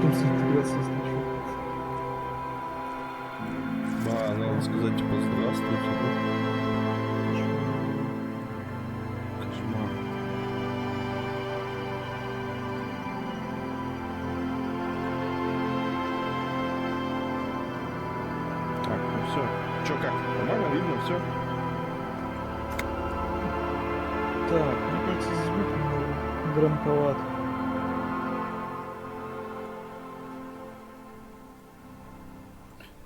концентрироваться, если что. Да, надо сказать, типа, здравствуйте, да? Кошмар. Так, ну все. Че, как? Нормально видно, все? Так, мне кажется, звук немного громковат.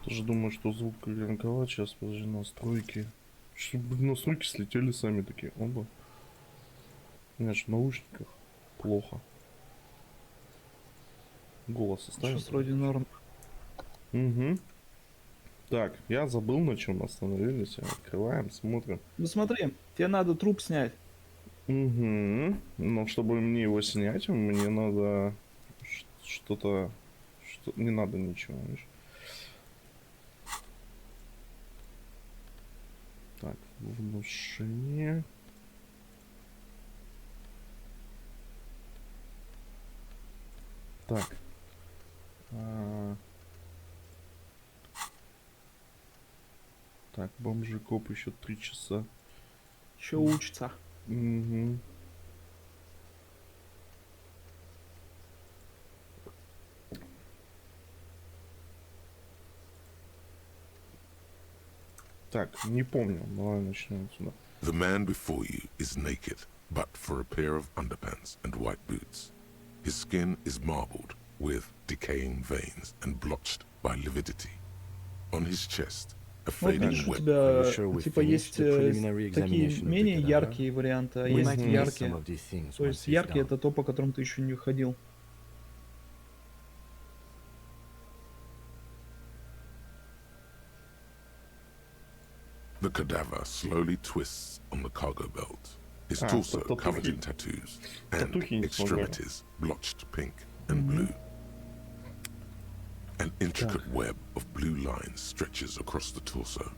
Тоже думаю, что звук громковат. Сейчас, подожди, настройки. Чтобы настройки слетели сами такие. Оба. Знаешь, в наушниках плохо. Голос оставим. Сейчас вроде норм. Угу. Так, я забыл, на чем остановились. Открываем, смотрим. Ну смотри, тебе надо труп снять. Угу. Но чтобы мне его снять, мне надо что-то... Что... Не надо ничего, видишь? Так, внушение. Так. Так, бомжи-коп еще 3 часа. Еще учится. Угу. Так, не помню. Давай начнем отсюда. The man before you is naked, but for a pair of underpants and white boots. His skin is marbled with decaying veins and blotched by lividity. On his chest, a Вот fading видишь, у web. тебя типа есть такие менее яркие варианты, а есть яркие. То есть яркий это то, по которому ты еще не ходил. The cadaver slowly twists on the cargo belt, his torso covered in tattoos, and extremities blotched pink and blue. An intricate web of blue lines stretches across the torso,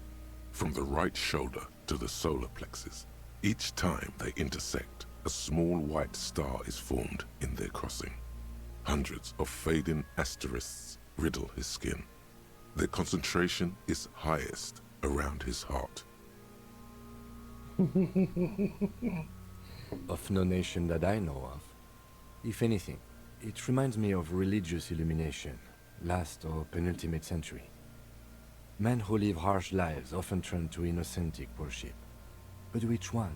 from the right shoulder to the solar plexus. Each time they intersect, a small white star is formed in their crossing. Hundreds of fading asterisks riddle his skin. Their concentration is highest around his heart. Of no nation that I know of. If anything, it reminds me of religious illumination, last or penultimate century. Men who live harsh lives often turn to innocentic worship. But which one?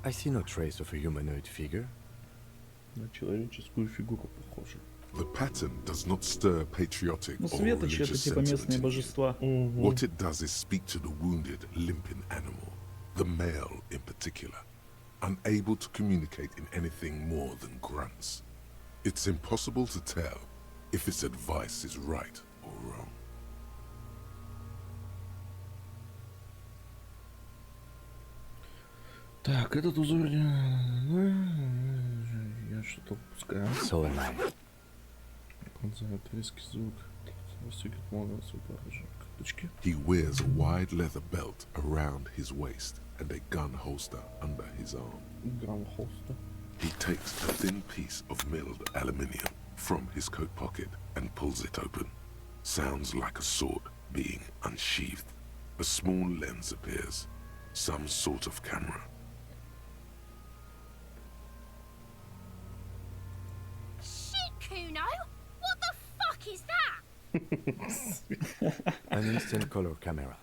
I see no trace of a humanoid figure. На человеческую фигуру похоже. The pattern does not stir patriotic Ну or светочи это religious типа sentiment местные in you. божества. What it does is speak to the wounded, limping animal, the male in particular, unable to communicate in anything more than grunts. It's impossible to tell if its advice is right or wrong. Так, этот узор... Я что-то упускаю. So am I. Резкий звук. Карточки. He wears a wide leather belt around his waist and a gun holster under his arm. Gun holster. He takes a thin piece of milled aluminium from his coat pocket and pulls it open. Sounds like a sword being unsheathed. A small lens appears. Some sort of camera. Shit, Kuno! What the fuck is that? An instant color camera.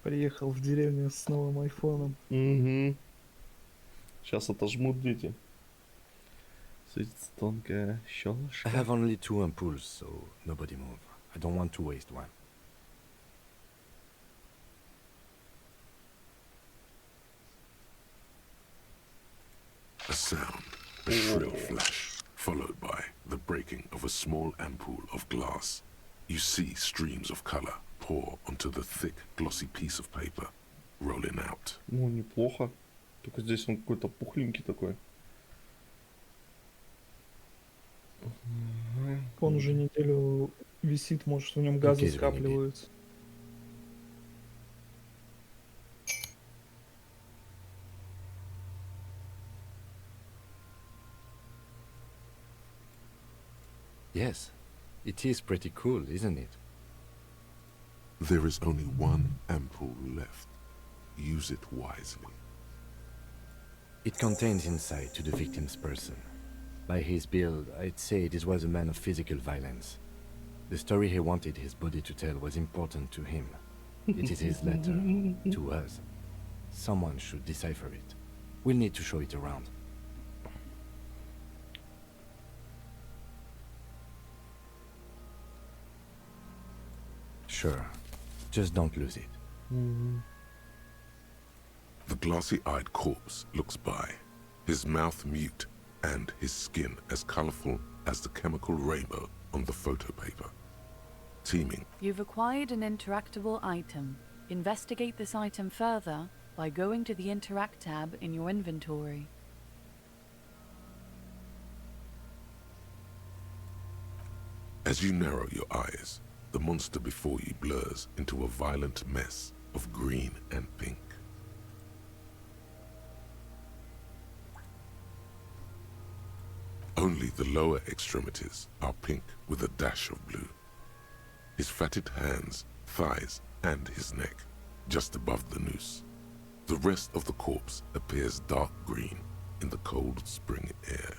Приехал в деревню с новым айфоном. Угу. Сейчас отожмут дети. Светится тонкая щелочка. I have only 2 ampoules, so nobody move. I don't want to waste one. A sound, a shrill flash, followed by the breaking of a small ampoule of glass. You see streams of color pour onto the thick, glossy piece of paper, rolling out. Ну, неплохо. Только здесь он какой-то пухленький такой. Он уже неделю висит, может в нем газы скапливаются. Yes, it is pretty cool, isn't it? There is only one ampoule left. Use it wisely. It contains insight to the victim's person. By his build, I'd say this was a man of physical violence. The story he wanted his body to tell was important to him. It is his letter to us. Someone should decipher it. We'll need to show it around. Sure. Just don't lose it. The glassy-eyed corpse looks by, his mouth mute and his skin as colorful as the chemical rainbow on the photo paper. Teeming. You've acquired an interactable item. Investigate this item further by going to the Interact tab in your inventory. As you narrow your eyes, the monster before you blurs into a violent mess of green and pink. Only the lower extremities are pink with a dash of blue. His fatted hands, thighs, and his neck, just above the noose. The rest of the corpse appears dark green in the cold spring air.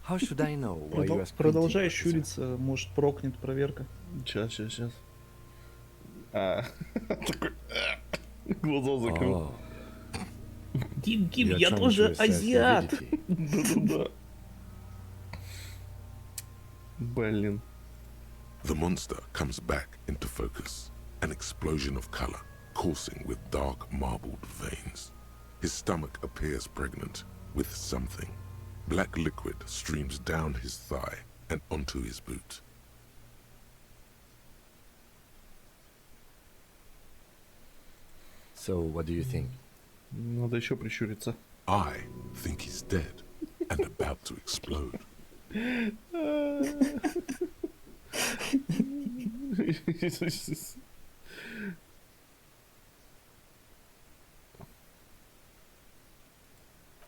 How should I know why you are Продолжай squinting, officer? щуриться, может прокнет проверка. Сейчас. Такой... Глаза закрыл. Oh, Дим, you're я trying тоже to assess the азиат. avidity. Да-да-да. Блин. The monster comes back into focus, an explosion of color, coursing with dark marbled veins. His stomach appears pregnant with something. Black liquid streams down his thigh and onto his boot. So, what do you think? Надо еще прищуриться. I think he's dead and about to explode.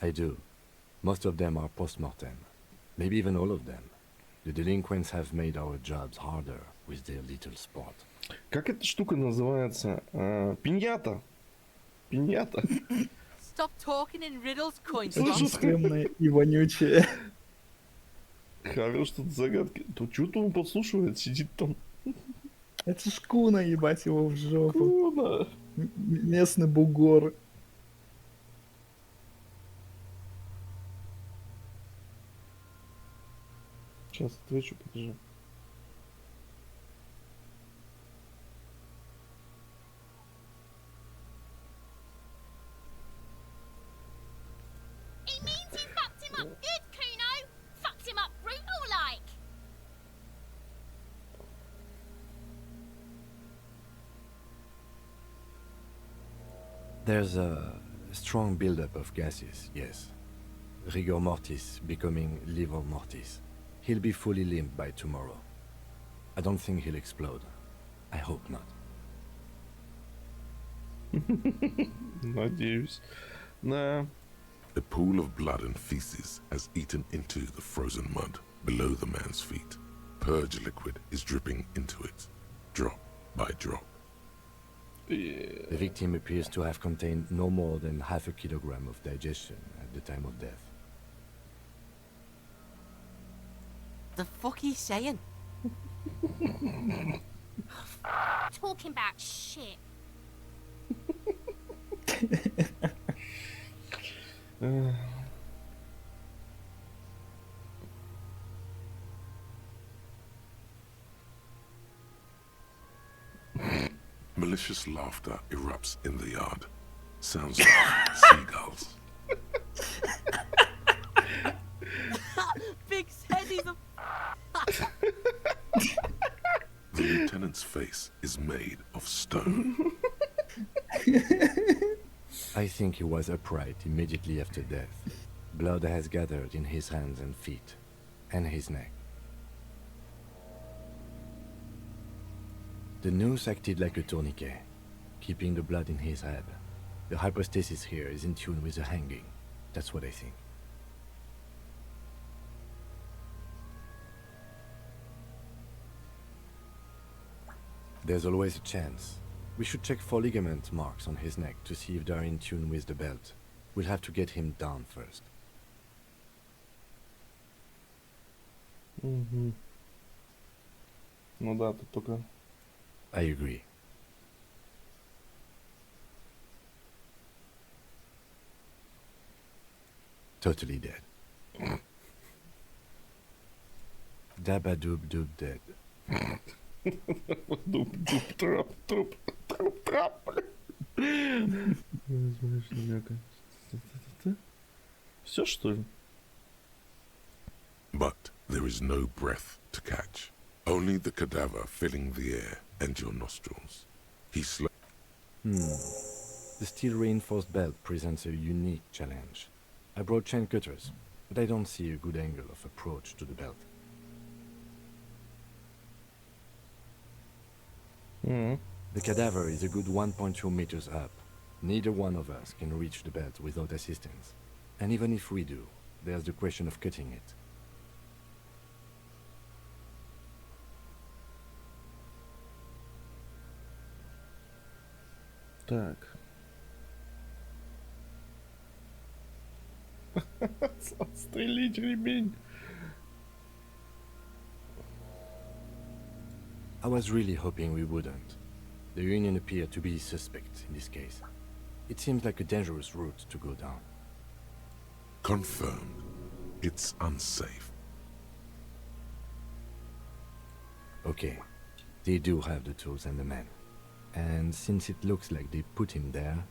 I do. Most of them are post-mortem. Maybe even all of them. The delinquents have made our jobs harder with their little sport. Как эта штука называется? Пиньята. Пиньята. Stop talking in riddles, coin Системная и вонючая. Хорош тут загадки. Тут что-то он подслушивает, сидит там. Это шкуна, ебать его в жопу. Куна. Местный бугор. Сейчас отвечу, подожди. It means you fucked him up good, Kuno. Fucked him up brutal like. There's a strong buildup of gases, yes. Rigor mortis becoming livor mortis. He'll be fully limbed by tomorrow. I don't think he'll explode. I hope not. Надеюсь. Да. A pool of blood and feces has eaten into the frozen mud below the man's feet. Purge liquid is dripping into it, drop by drop. The victim appears to have contained no more than half a kilogram of digestion at the time of death. The fuck he's saying? Talking about shit. Malicious laughter erupts in the yard. Sounds like seagulls. Big said he's a... The lieutenant's face is made of stone. I think he was upright immediately after death. Blood has gathered in his hands and feet, and his neck. The noose acted like a tourniquet, keeping the blood in his head. The hypostasis here is in tune with the hanging. That's what I think. There's always a chance. We should check for ligament marks on his neck to see if they're in tune with the belt. We'll have to get him down first. Угу. Ну да, тут только... I agree. Totally dead. Dabba-doob-doob dead. Все, что ли? But there is no breath to catch. Only the cadaver filling the air and your nostrils. He The steel-reinforced belt presents a unique challenge. I brought chain cutters, but I don't see a good angle of approach to the belt. The cadaver is a good 1.2 meters up. Neither one of us can reach the belt without assistance. And even if we do, there's the question of cutting it. Так. Отстрелить ремень. I was really hoping we wouldn't. The Union appeared to be suspect in this case. It seems like a dangerous route to go down. confirmed. It's unsafe. Okay, they do have the tools and the men. And since it looks like they put him there...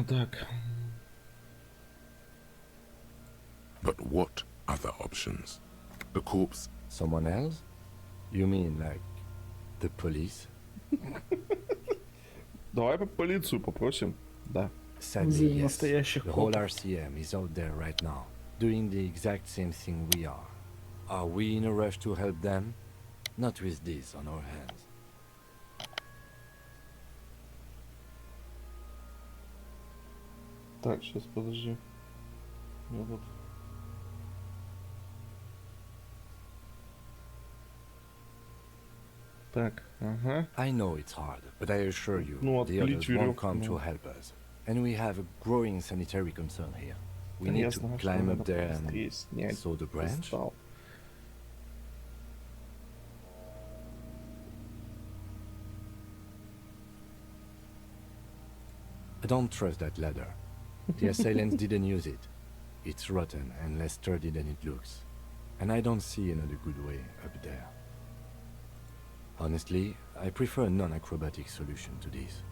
Так. But what other options? The corpse. Someone else? You mean like the police? Давай полицию попросим. Да. Sadly, yes. Настоящих The whole копов. RCM is out there right now, doing the exact same thing we are. Are we in a rush to help them? Not with this on our hands. Так, сейчас подожди. Я тут... Так, ага. I know it's hard, but I assure you, Ну, the отпилить others won't веревку, come to ну. help us. And we have a growing sanitary concern here. We Да need я to знаю, что climb надо up there побыстрее and снять. saw the branch. Устал. I don't trust that ladder. The assailants didn't use it. It's rotten and less sturdy than it looks. And I don't see another good way up there. Honestly, I prefer a non-acrobatic solution to this.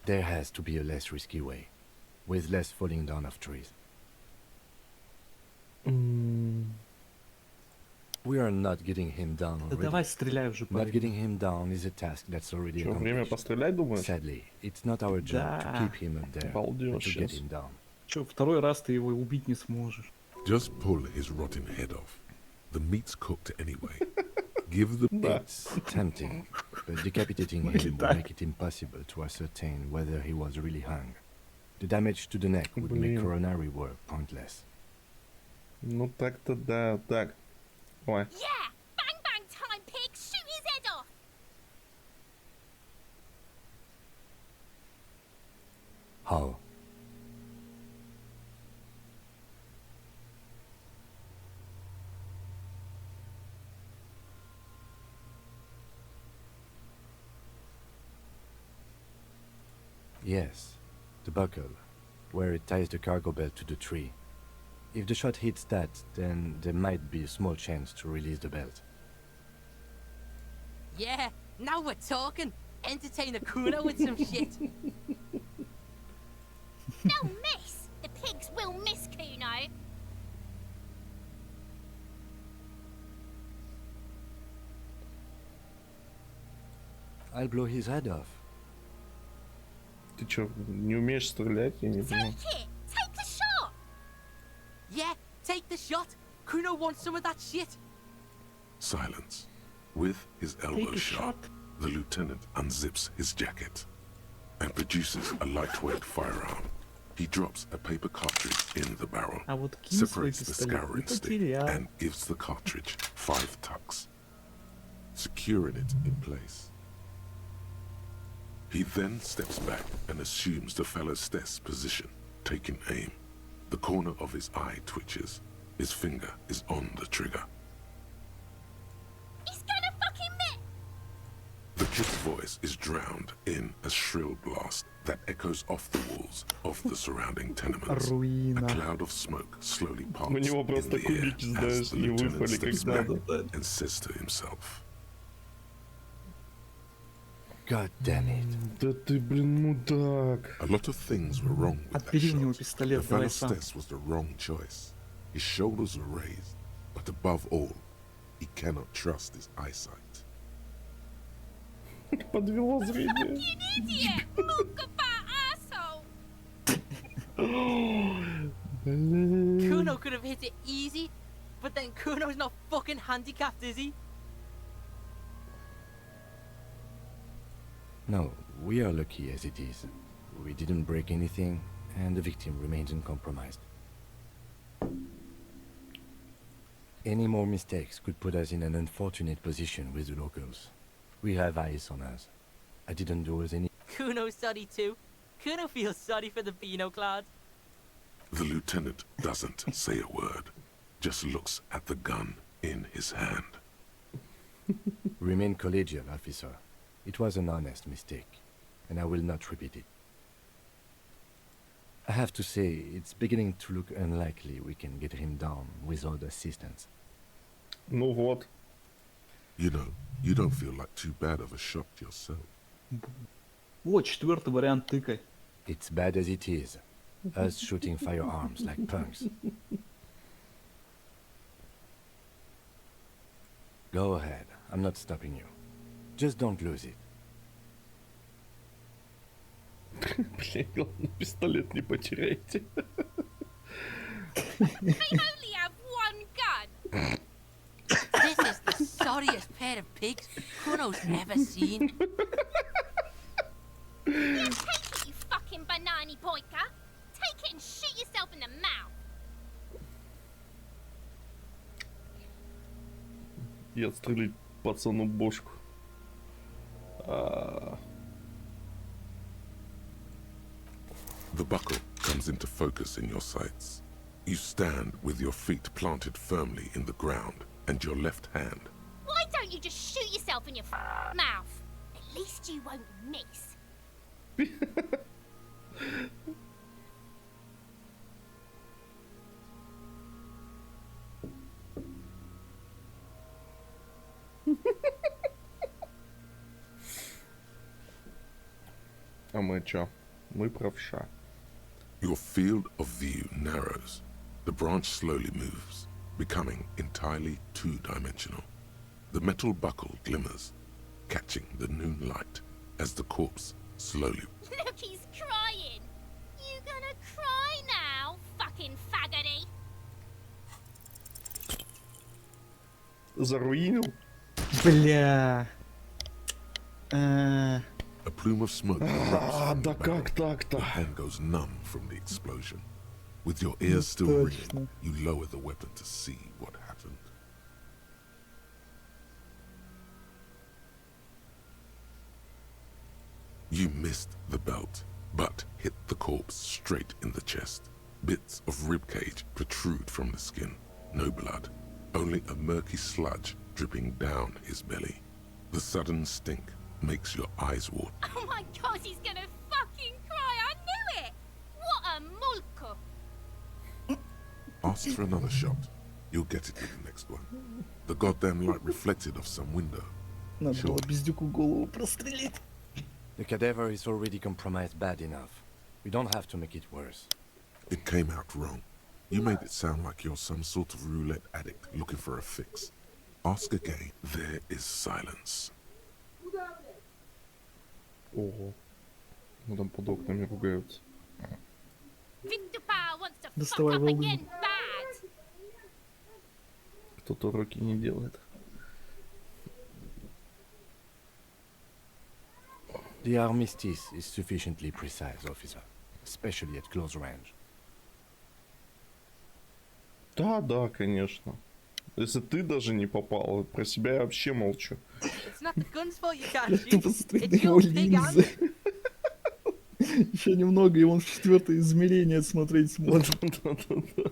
There has to be a less risky way, with less falling down of trees. We are not getting him down Да already. давай стреляй уже, Not парень. getting him down is a task that's already Что, время accomplished. пострелять, думаешь? Sadly, it's not our job to Да. keep him up there, but Балдеж to get сейчас. him down. Че, второй раз ты его убить не сможешь. Just pull his rotten head off. The meat's cooked anyway. Give the... Да. It's tempting, but decapitating him would так. make it impossible to ascertain whether he was really hung. The damage to the neck would make Блин. coronary work pointless. Ну так-то да, так. Ой. Yeah! Bang bang time, pig! Shoot his head off! How? Yes, the buckle, where it ties the cargo belt to the tree. If the shot hits that, then there might be a small chance to release the belt. Yeah, now we're talking. Entertain a Kuno with some shit. They'll miss! The pigs will miss Kuno! I'll blow his head off. Ты чё, не умеешь стрелять? Я не понимаю. Take it! Take the shot! Yeah, take the shot. Kuno wants some of that shit. Silence. With his elbow sharp, the lieutenant unzips his jacket and produces a lightweight firearm. He drops a paper cartridge in the barrel, А вот кинь свой separates the пистолет, scouring ты stick, потерял. and gives the cartridge 5 tucks, securing it in place. He then steps back and assumes the fellow's desk position, taking aim. The corner of his eye twitches. His finger is on the trigger. He's gonna fucking miss! The kid's voice is drowned in a shrill blast that echoes off the walls of the surrounding tenements. A Руина. cloud of smoke slowly parts У in него просто the air кубики, as знаешь, the не lieutenant выпали steps как back надо. and says to himself, God damn it. Да ты, блин, мудак. a lot of things were wrong with that Отбери у него shot. The пистолет, давай fellow's сам. desk was the wrong choice. His shoulders were raised, but above all, he cannot trust his eyesight. Подвело зрение. You idiot! Look at that asshole! Блин. Kuno could have hit it easy, but then Kuno's not fucking handicapped, is he? No, we are lucky as it is. We didn't break anything, and the victim remains uncompromised. Any more mistakes could put us in an unfortunate position with the locals. We have eyes on us. I didn't do us any... Kuno's sorry too. Kuno feels sorry for the Beano Clad. The lieutenant doesn't say a word, just looks at the gun in his hand. Remain collegial, officer. It was an honest mistake, and I will not repeat it. I have to say, it's beginning to look unlikely we can get him down without assistance. Ну вот. You know, you don't feel like too bad of a shot yourself. Вот, четвертый вариант, тыкай. It's bad as it is. Us shooting firearms like punks. Go ahead. I'm not stopping you. Just don't lose it. Блин, главное, пистолет не потеряйте. They only have one gun! This is the sorriest pair of pigs Kuno's ever seen. Yeah, take it, you fucking banana boyka! Take it and shoot yourself in the mouth! И отстрелить пацану бошку. The buckle comes into focus in your sights. You stand with your feet planted firmly in the ground and your left hand. Why don't you just shoot yourself in your mouth? At least you won't miss. А мы чё? Мы правша. Your field of view narrows. The branch slowly moves, becoming entirely two-dimensional. The metal buckle glimmers, catching the noon light as the corpse slowly... Look, he's crying! You gonna cry now, fucking faggoty? Заруинил? Бля. A plume of smoke erupts from Да the barrel. как так-то? Your hand goes numb from the explosion. With your ears still ringing, you lower the weapon to see what happened. You missed the belt, but hit the corpse straight in the chest. Bits of ribcage protrude from the skin. No blood, only a murky sludge dripping down his belly. The sudden stink makes your eyes water. Oh my god, he's gonna fucking cry! I knew it! What a mulko! Ask for another shot. You'll get it in the next one. The goddamn light reflected off some window. Надо было пиздюку голову прострелить. The cadaver is already compromised bad enough. We don't have to make it worse. It came out wrong. You made it sound like you're some sort of roulette addict looking for a fix. Ask again. There is silence. Ого. Ну там под окнами ругаются. Victor wants to fuck Доставай up волыну. again bad. Кто-то уроки не делает. The armistice is sufficiently precise, officer, especially at close range. Да, да, конечно. Если ты даже не попал, про себя я вообще молчу. It's not the gun's fault you can't Я shoot. тупо смотрю на It's его your big hand. линзы. Еще немного, и он в 4-е измерение смотреть сможет. Да-да-да.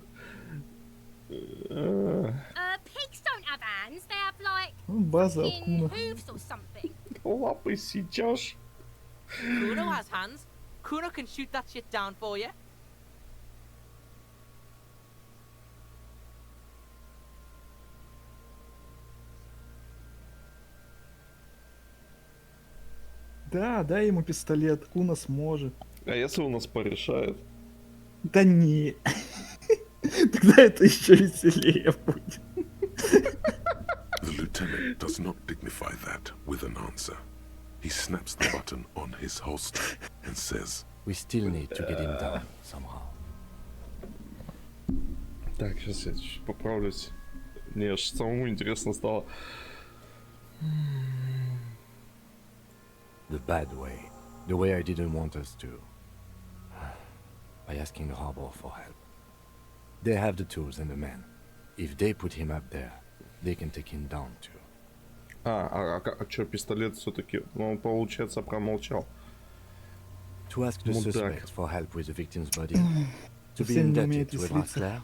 Pigs don't have hands. They have like База fucking Акуна. hooves or something. Лапы сейчас. Kuno has hands. Kuno can shoot that shit down for you. Да, дай ему пистолет, Куна сможет. А если у нас порешает? Да не. Тогда это еще веселее будет. The lieutenant does not dignify that with an answer. He snaps the button on his holster and says, We still need to get him down somehow. Так, сейчас я чуть поправлюсь. Мне аж самому интересно стало. The bad way. The way I didn't want us to. By asking the Harbor for help. They have the tools and the men. If they put him up there, they can take him down too. А что, пистолет все-таки, ну, он, получается, промолчал. To ask the Мудак. suspect for help with the victim's body. To be Совсем не indebted умеет to веселиться. Edward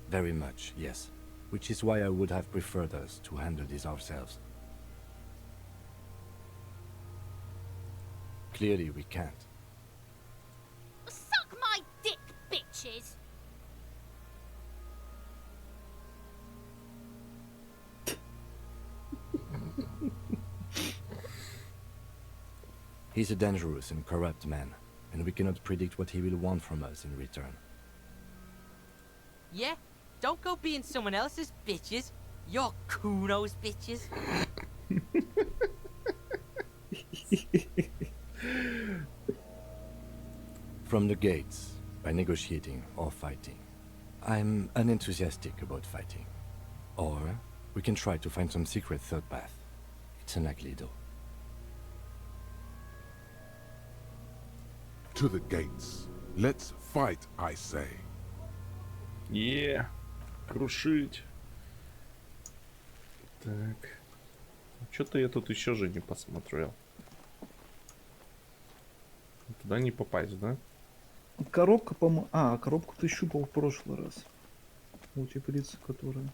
Very much, yes. Which is why I would have preferred us to handle this ourselves. Clearly we can't. Suck my dick, bitches. He's a dangerous and corrupt man, and we cannot predict what he will want from us in return. Yeah? Don't go being someone else's bitches. You're Kuno's bitches. From the gates, by negotiating or fighting. I'm unenthusiastic about fighting. Or we can try to find some secret third path. It's unlikely though. To the gates. Let's fight, I say. Крушить. Так. Что-то я тут еще же не посмотрел. Туда не попасть, да? Коробка, по-моему... А, коробку ты щупал в прошлый раз. У теплицы, которая...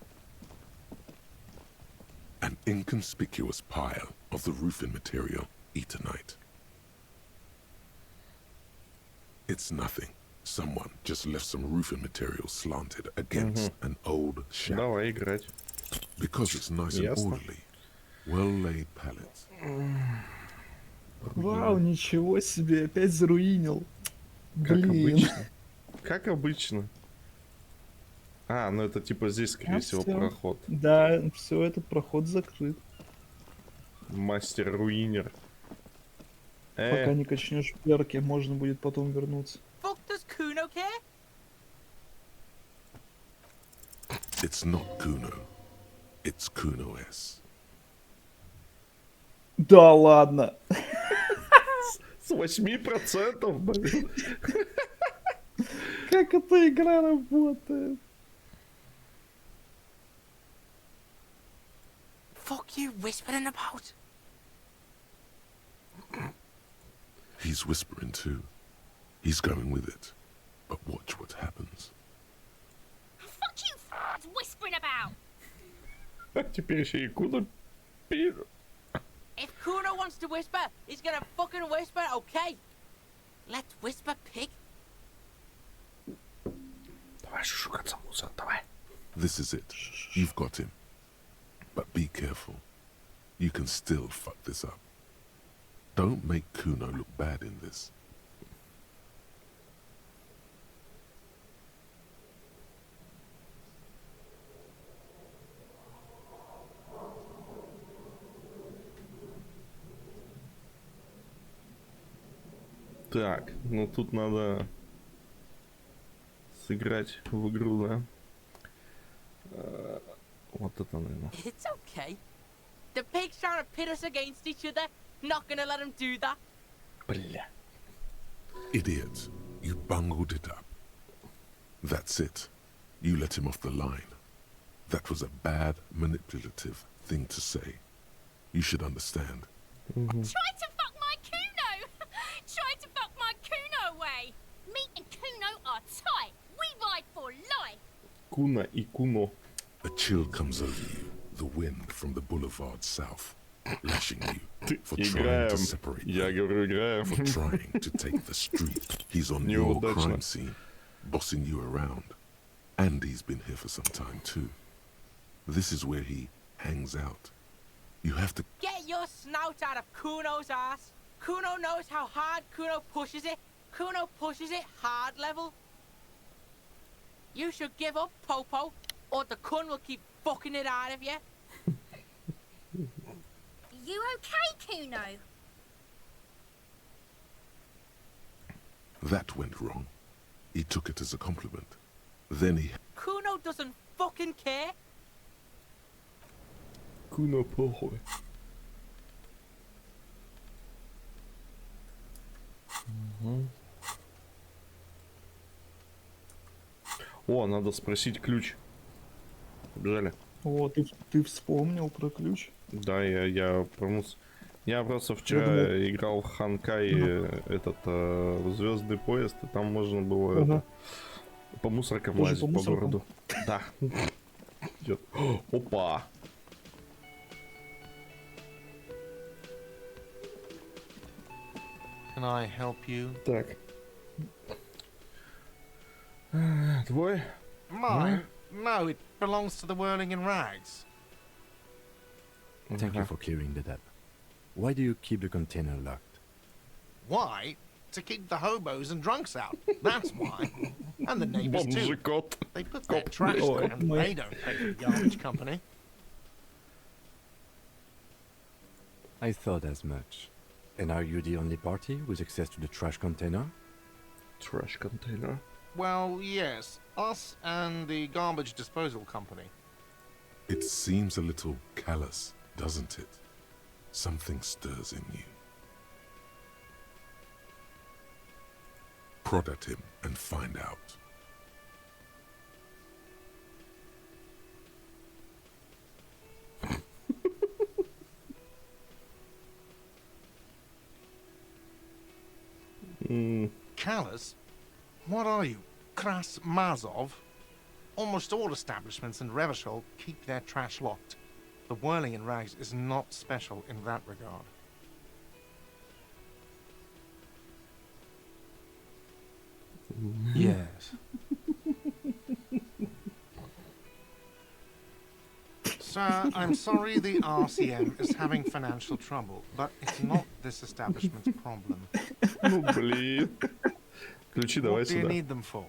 An inconspicuous pile of the roofing material, Eternite. It's nothing. Someone just left some roofing material slanted against an old shack. Давай играть. Because it's nice and Ясно. orderly. Well-laid pallets. Вау, ничего себе, опять заруинил. Как Блин. обычно. Как обычно. А, ну это типа здесь, скорее всего, всё. проход. Да, все, этот проход закрыт. Мастер-руинер. Пока не качнешь перки, можно будет потом вернуться. Fuck does Kuno care? It's not Kuno. It's Kuno S. Да ладно. С 8%, блин. Как эта игра работает? Fuck you whispering about? He's whispering too. He's going with it. But watch what happens. Fuck you, whispering about. А теперь еще и куда пи- If Kuno wants to whisper, he's gonna fucking whisper, okay? Let's whisper, pig. Давай шушукаться, муза, давай. This is it. You've got him. But be careful. You can still fuck this up. Don't make Kuno look bad in this. Так, ну тут надо сыграть в игру, да? Вот это, наверное. It's okay. The pigs trying to pit us against each other. Not gonna let them do that. Бля. Idiot, you bungled it up. That's it. You let him off the line. That was a bad, manipulative thing to say. You should understand. Tried to fuck my Kuno! Tried to fuck my Kuno away! Me and Kuno are tight. We ride for life. Куна и Куно. A chill comes over you, the wind from the boulevard south, lashing you for trying to separate Я them, говорю, играем. for trying to take the street. He's on your crime scene, bossing you around. And he's been here for some time too. This is where he hangs out. You have to Get your snout out of Kuno's ass. Kuno knows how hard Kuno pushes it. Kuno pushes it hard level. You should give up, Popo, or the Kun will keep fucking it out of you. You okay, Kuno? That went wrong. He took it as a compliment. Then he Kuno doesn't fucking care. Куно похуй. О, надо спросить ключ. Побежали. О, ты вспомнил про ключ? Да, я просто вчера играл в Ханкай этот звездный поезд, и там можно было это, по мусоркам Тоже лазить по по мусоркам? городу. Да. Идет. Опа! Can I help you? Так. Твой? Mine? No, it belongs to the Whirling in Rags. Thank you for clearing that up. Why do you keep the container locked? Why? To keep the hobos and drunks out. That's why. And the neighbors too. Бомжикот. They put their trash Oh, there and they don't pay for the garbage company. I thought as much. And are you the only party with access to the trash container? Trash container. Well, yes. Us and the garbage disposal company. It seems a little callous, doesn't it? Something stirs in you. Prod at him and find out. Callous? What are you? Kras Mazov? Almost all establishments in Revachol keep their trash locked. The Whirling in Rags is not special in that regard. Yes. Sir, I'm sorry the RCM is having financial trouble, but it's not this establishment's problem. Ну блин. Ключи давай What do you сюда. need them for?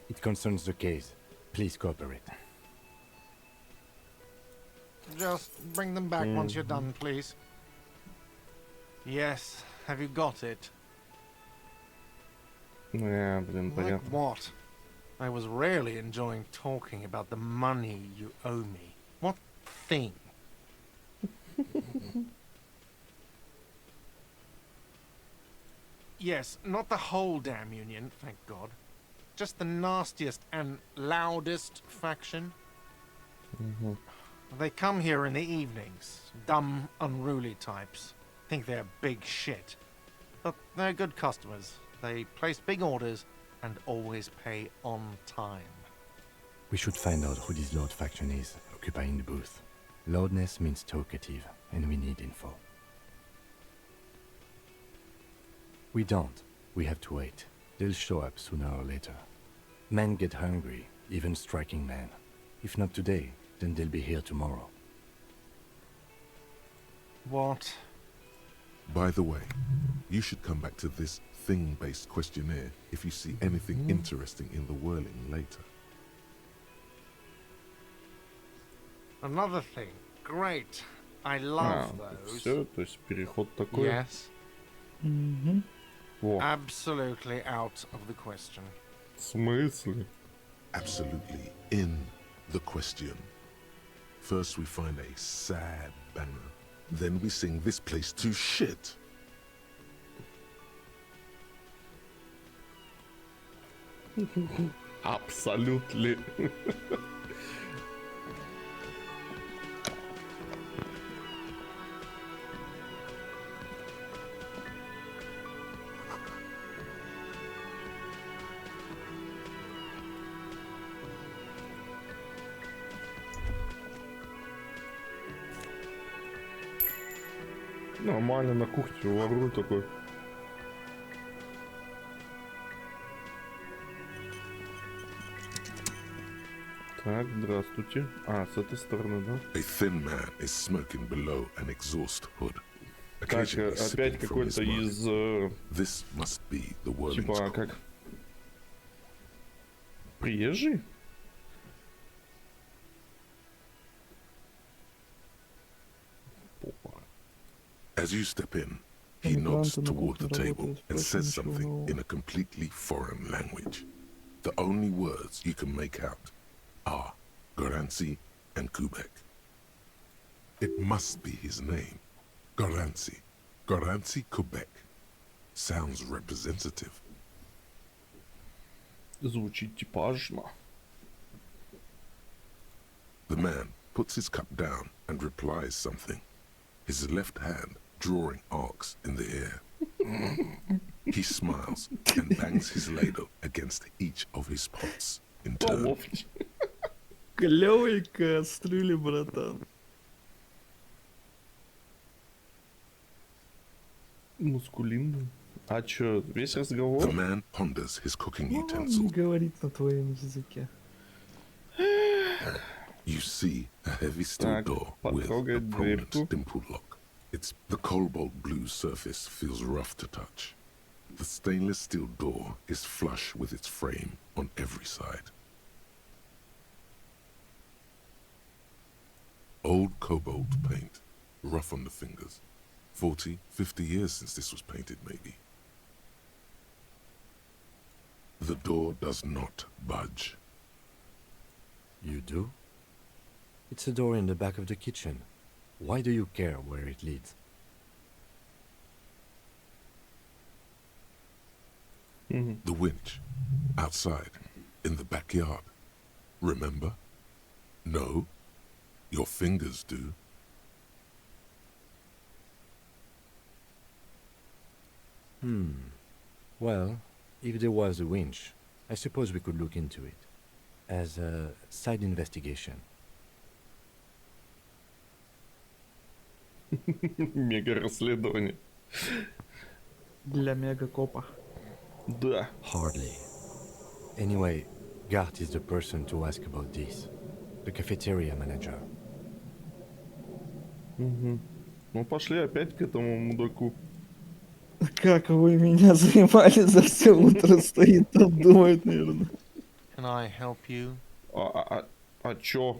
It concerns the case. Please cooperate. Just bring them back once you're done, please. Yes, have you got it? Блин, Like понятно. what? I was really enjoying talking about the money you owe me. What thing? Yes, not the whole damn union, thank God. Just the nastiest and loudest faction. They come here in the evenings. Dumb, unruly types. Think they're big shit. But they're good customers. They place big orders and always pay on time. We should find out who this Lord faction is, occupying the booth. Loudness means talkative, and we need info. We don't. We have to wait. They'll show up sooner or later. Men get hungry, even striking men. If not today, then they'll be here tomorrow. What? By the way, you should come back to this thing-based questionnaire if you see anything interesting in the Whirling later. Another thing. Great. I love those. Все, то есть переход такой. Yes. Во. Absolutely out of the question. В смысле? Absolutely in the question. First we find a sad banger. Then we sing this place to shit. Абсолютно. Нормально, на кухне ворую такой. Так, здравствуйте. А, с этой стороны, да? A thin man is smoking below an exhaust hood. Так, Occasionally опять sipping from his какой-то mug. из... This must be the whirling Типа, skull. как... Приезжий? Опа. As you step in, he nods toward the table and says something in a completely foreign language. The only words you can make out are Garanzi and Kubek. It must be his name. Garanzi. Garanzi Kubek. Sounds representative. Звучит типажно. The man puts his cup down and replies something, his left hand drawing arcs in the air. He smiles and bangs his ladle against each of his pots in turn. Клёвые кастрюли, братан. Мускулинный. А чё, весь разговор? The man ponders his cooking Он utensils. говорит на твоем языке. You see a heavy steel Так, door with a потрогать prominent дверку. dimple lock. The cobalt blue surface feels rough to touch. The stainless steel door is flush with its frame on every side. Old cobalt paint, rough on the fingers. 40, 50 years since this was painted, maybe. The door does not budge. You do? It's a door in the back of the kitchen. Why do you care where it leads? The winch, outside, in the backyard. Remember? No? Your fingers do. Well, if there was a winch, I suppose we could look into it. As a side investigation. Мега расследование. Для мегакопа. Да. Hardly. Anyway, Gart is the person to ask about this. The cafeteria manager. Ну пошли опять к этому мудаку. Как вы меня занимали за все утро, стоит там, думает, наверное. Can I help you? А чё?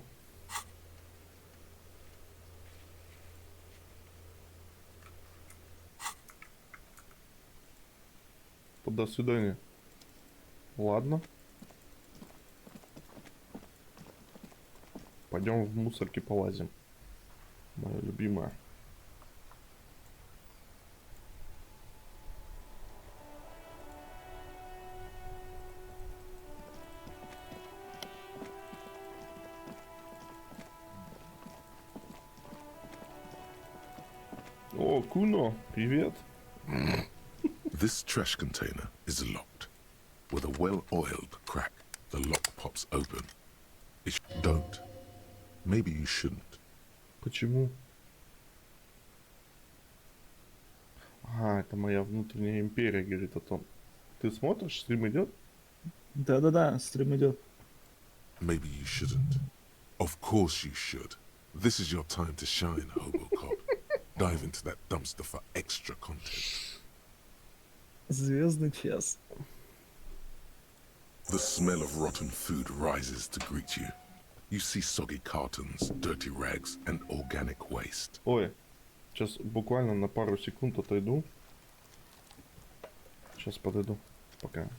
До свидания. Ладно. Пойдем в мусорки полазим. Моя любимая. О, Куно, привет. This trash container is locked. With a well-oiled crack, the lock pops open. Don't. Maybe you shouldn't. Почему? А, это моя внутренняя империя говорит о том. Ты смотришь, стрим идет? Да-да-да, стрим идет. Maybe you shouldn't. Of course you should. This is your time to shine, Hobocop. Dive into that dumpster for extra content. Звездный час. The smell of rotten food rises to greet you. You see soggy cartons, dirty rags, and organic waste. Ой, сейчас буквально на пару секунд отойду. Сейчас подойду. Пока.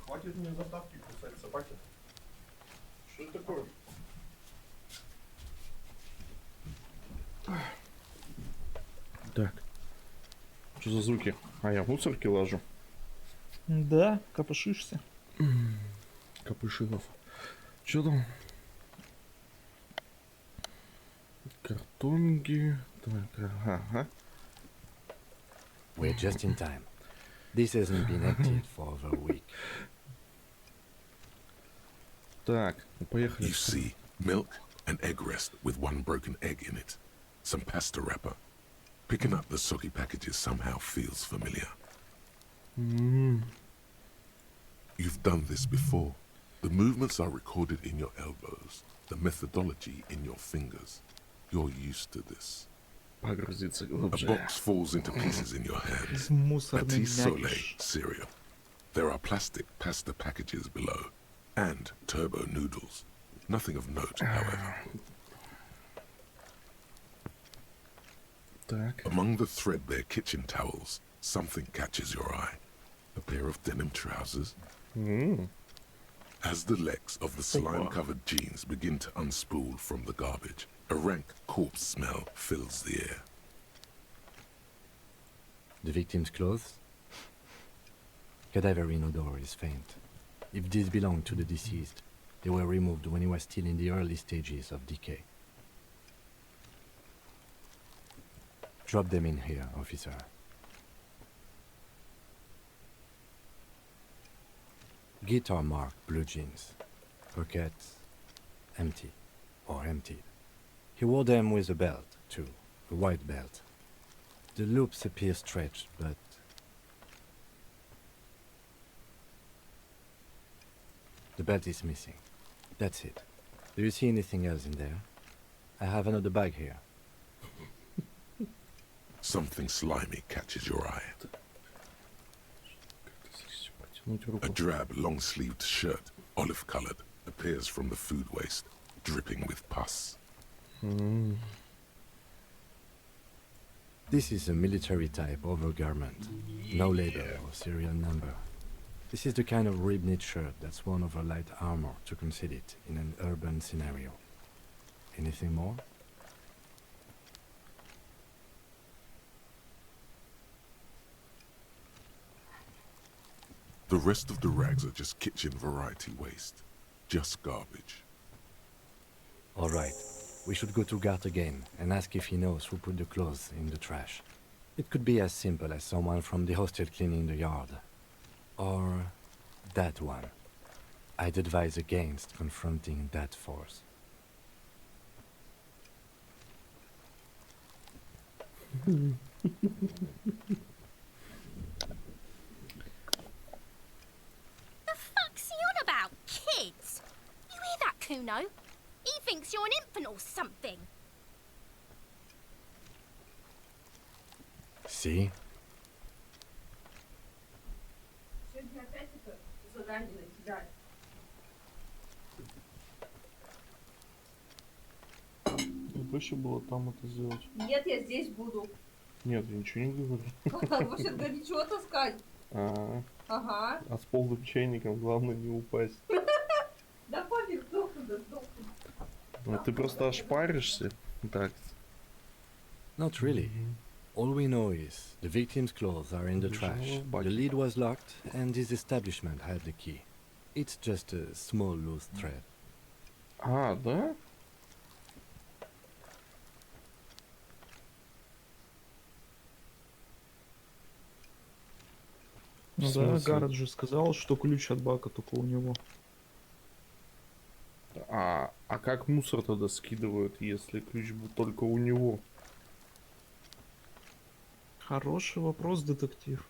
Хватит мне заставки кусать собаки. Что это такое? Так. Что за звуки? А я в мусорке лажу. Да, копошишься. Капышинов. Что там? Картонги. Так, ага. We're just in time. This hasn't been emptied for over a week. Так, поехали. You see milk and egg rest with one broken egg in it. Some pasta wrapper. Picking up the soggy packages somehow feels familiar. You've done this before. The movements are recorded in your elbows, the methodology in your fingers. You're used to this. Погрузиться A глубже. box falls into pieces in your hands. Мусорный Patisse Sole мякиш. cereal. There are plastic pasta packages below, and turbo noodles. Nothing of note, however. Так. Among the threadbare kitchen towels, something catches your eye. A pair of denim trousers. As the legs of the slime-covered jeans begin to unspool from the garbage, a rank corpse smell fills the air. The victim's clothes? Cadaverine odor is faint. If these belong to the deceased, they were removed when he was still in the early stages of decay. Drop them in here, officer. Guitar marked blue jeans. Pockets empty or emptied. He wore them with a belt, too. a white belt. The loops appear stretched, but... the belt is missing. That's it. Do you see anything else in there? I have another bag here. Something slimy catches your eye. A drab, long-sleeved shirt, olive-colored, appears from the food waste, dripping with pus. This is a military-type overgarment. No label or serial number. This is the kind of rib-knit shirt that's worn over light armor to conceal it in an urban scenario. Anything more? The rest of the rags are just kitchen variety waste. Just garbage. All right. We should go to Gart again and ask if he knows who put the clothes in the trash. It could be as simple as someone from the hostel cleaning the yard. Or that one. I'd advise against confronting that force. Fuck's he on about, kids? You hear that, Kuno? He thinks you're an infant or something. See? Проще было там это сделать. Нет, я здесь буду. Нет, я ничего не говорю. Вы что, горячо таскать? Ага. А с полным чайником главное не упасть. Да пофиг, сдохну, да сдохну. А ты просто ошпаришься. Так. Not really. All we know is the victim's clothes are in the trash, the lid was locked, and his establishment had the key. It's just a small loose thread. А, да? Ну да, Гаррет же сказал, что ключ от бака только у него. А как мусор тогда скидывают, если ключ был только у него? Хороший вопрос, детектив.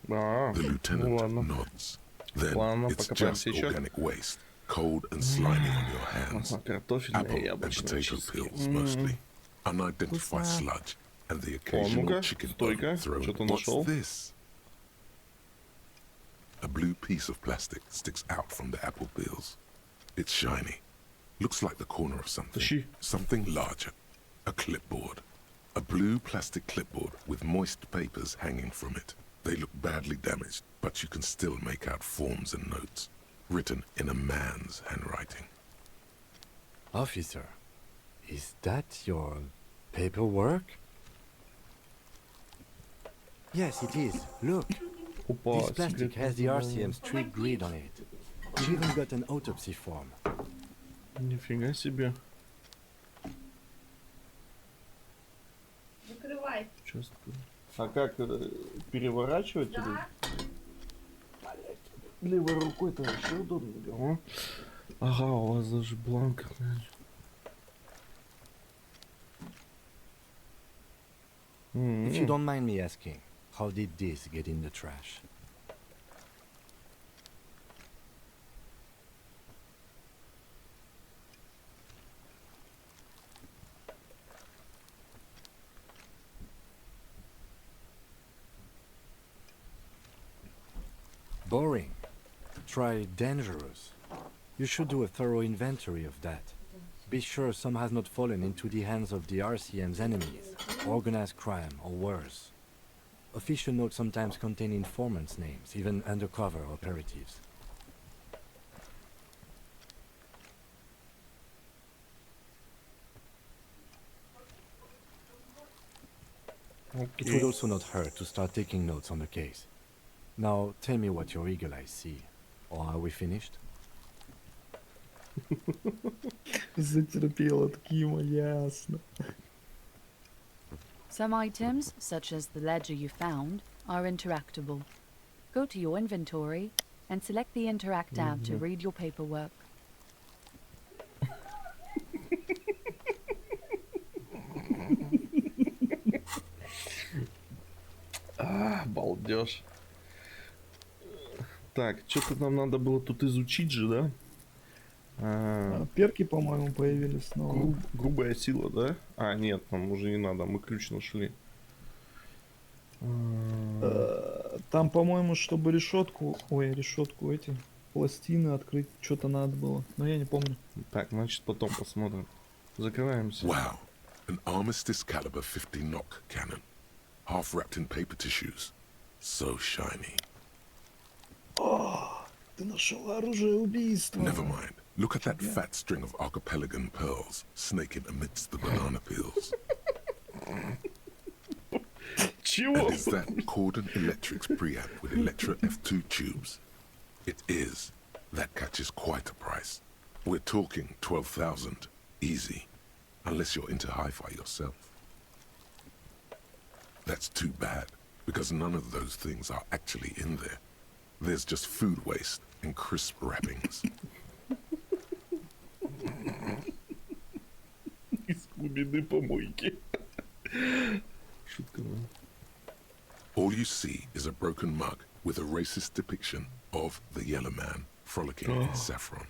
The lieutenant nods. Then it's just organic waste, cold and slimy on your hands. Apple and potato peels mostly. Unidentified sludge and the occasional chicken bone thrown. What's this? A blue piece of plastic sticks out from the apple peels. It's shiny. Looks like the corner of something. Something larger. A clipboard. A blue plastic clipboard with moist papers hanging from it. They look badly damaged, but you can still make out forms and notes, written in a man's handwriting. Officer, is that your paperwork? Yes, it is. Look. This plastic has the RCM's street grid on it. We've even got an autopsy form. Нифига себе. Закрывай. А как переворачивать? Да. Левой рукой-то вообще удобно. Ага, у вас даже бланк. If you don't mind me asking, how did this get in the trash? Boring. Try dangerous. You should do a thorough inventory of that. Be sure some has not fallen into the hands of the RCM's enemies, organized crime or worse. Official notes sometimes contain informants' names, even undercover operatives. It would also not hurt to start taking notes on the case. Now, tell me what your eagle eyes see. Or are we finished? Затерпела Ткима, ясно. Some items, such as the ledger you found, are interactable. Go to your inventory and select the Interact tab to read your paperwork. Идешь. Так, что-то нам надо было тут изучить же, да? Перки, по-моему, появились снова. Грубая сила, да? А, нет, нам уже не надо, мы ключ нашли. Там, по-моему, чтобы решетку эти пластины открыть, что-то надо было, но я не помню. Так, значит, потом посмотрим. Закрываемся. Wow, an Armistice caliber 50 knock cannon, half wrapped in paper tissues. So shiny. О, ты нашел оружие убийства. Never mind. Look at that fat string of archipelagan pearls snaking amidst the banana peels. Чего? And is that Cordon Electric's preamp with Electra F2 tubes? It is. That catches quite a price. We're talking 12,000, easy, unless you're into hi-fi yourself. That's too bad, because none of those things are actually in there. There's just food waste and crisp wrappings. Из глубины помойки. Шутка, да? All you see is a broken mug with a racist depiction of the Yellow Man frolicking in saffron.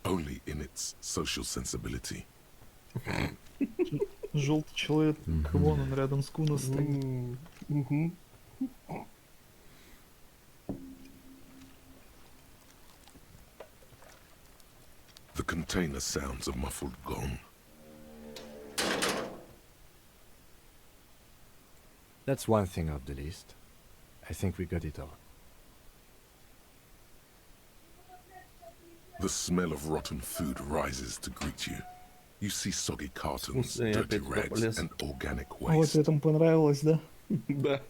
Only in its social sensibility. Желтый человек, вон он рядом с Куна стоит. The container sounds a muffled gong. That's one thing off the list. I think we got it all. The smell of rotten food rises to greet you. You see soggy cartons, dirty rags, and organic А вот waste. этому понравилось, да? Да.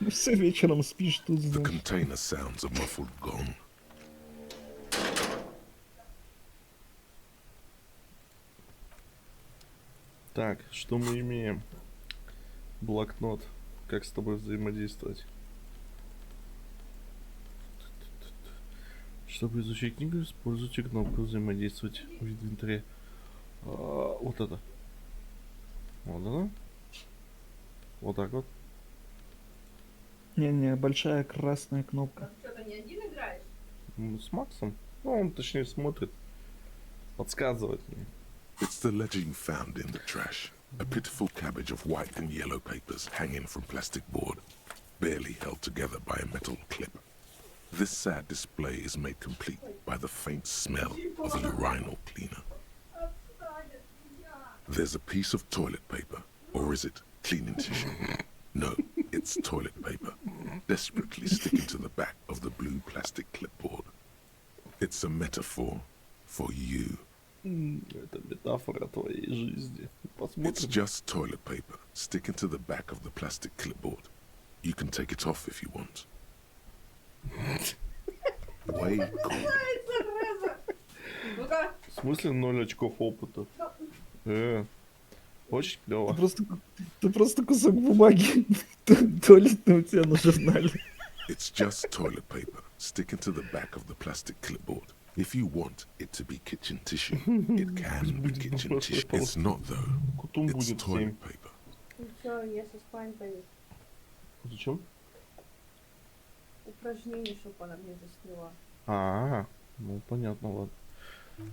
Все вечером спишь тут, The знаешь. container sounds a muffled gong. Так, что мы имеем? Блокнот. Как с тобой взаимодействовать? Чтобы изучить книгу, используйте кнопку взаимодействовать в инвентаре. Вот это. Вот это. Вот так вот. Не-не, большая красная кнопка. Что-то не один играешь? С Максом. Ну, он точнее смотрит. Подсказывает мне. It's the ledger you found in the trash. A pitiful cabbage of white and yellow papers hanging from plastic board, barely held together by a metal clip. This sad display is made complete by the faint smell of a urinal cleaner. There's a piece of toilet paper, or is it cleaning tissue? No, it's toilet paper, desperately sticking to the back of the blue plastic clipboard. It's a metaphor for you. Это метафора твоей жизни. It's Посмотрим. just toilet paper sticking to the back of the plastic clipboard. You can take it off if you want. Way cool. Ну-ка. В смысле 0 очков опыта? Очень клево. Ты просто кусок бумаги туалетный у тебя на журнале. It's just toilet paper sticking to the back of the plastic clipboard. If you want it to be kitchen tissue, it can be kitchen tissue. It's not though. Кутун It's будет 7. toilet paper. Ну что, я со спальни пойду. Зачем? Упражнение, чтобы она мне засняла. Ну понятно, ладно.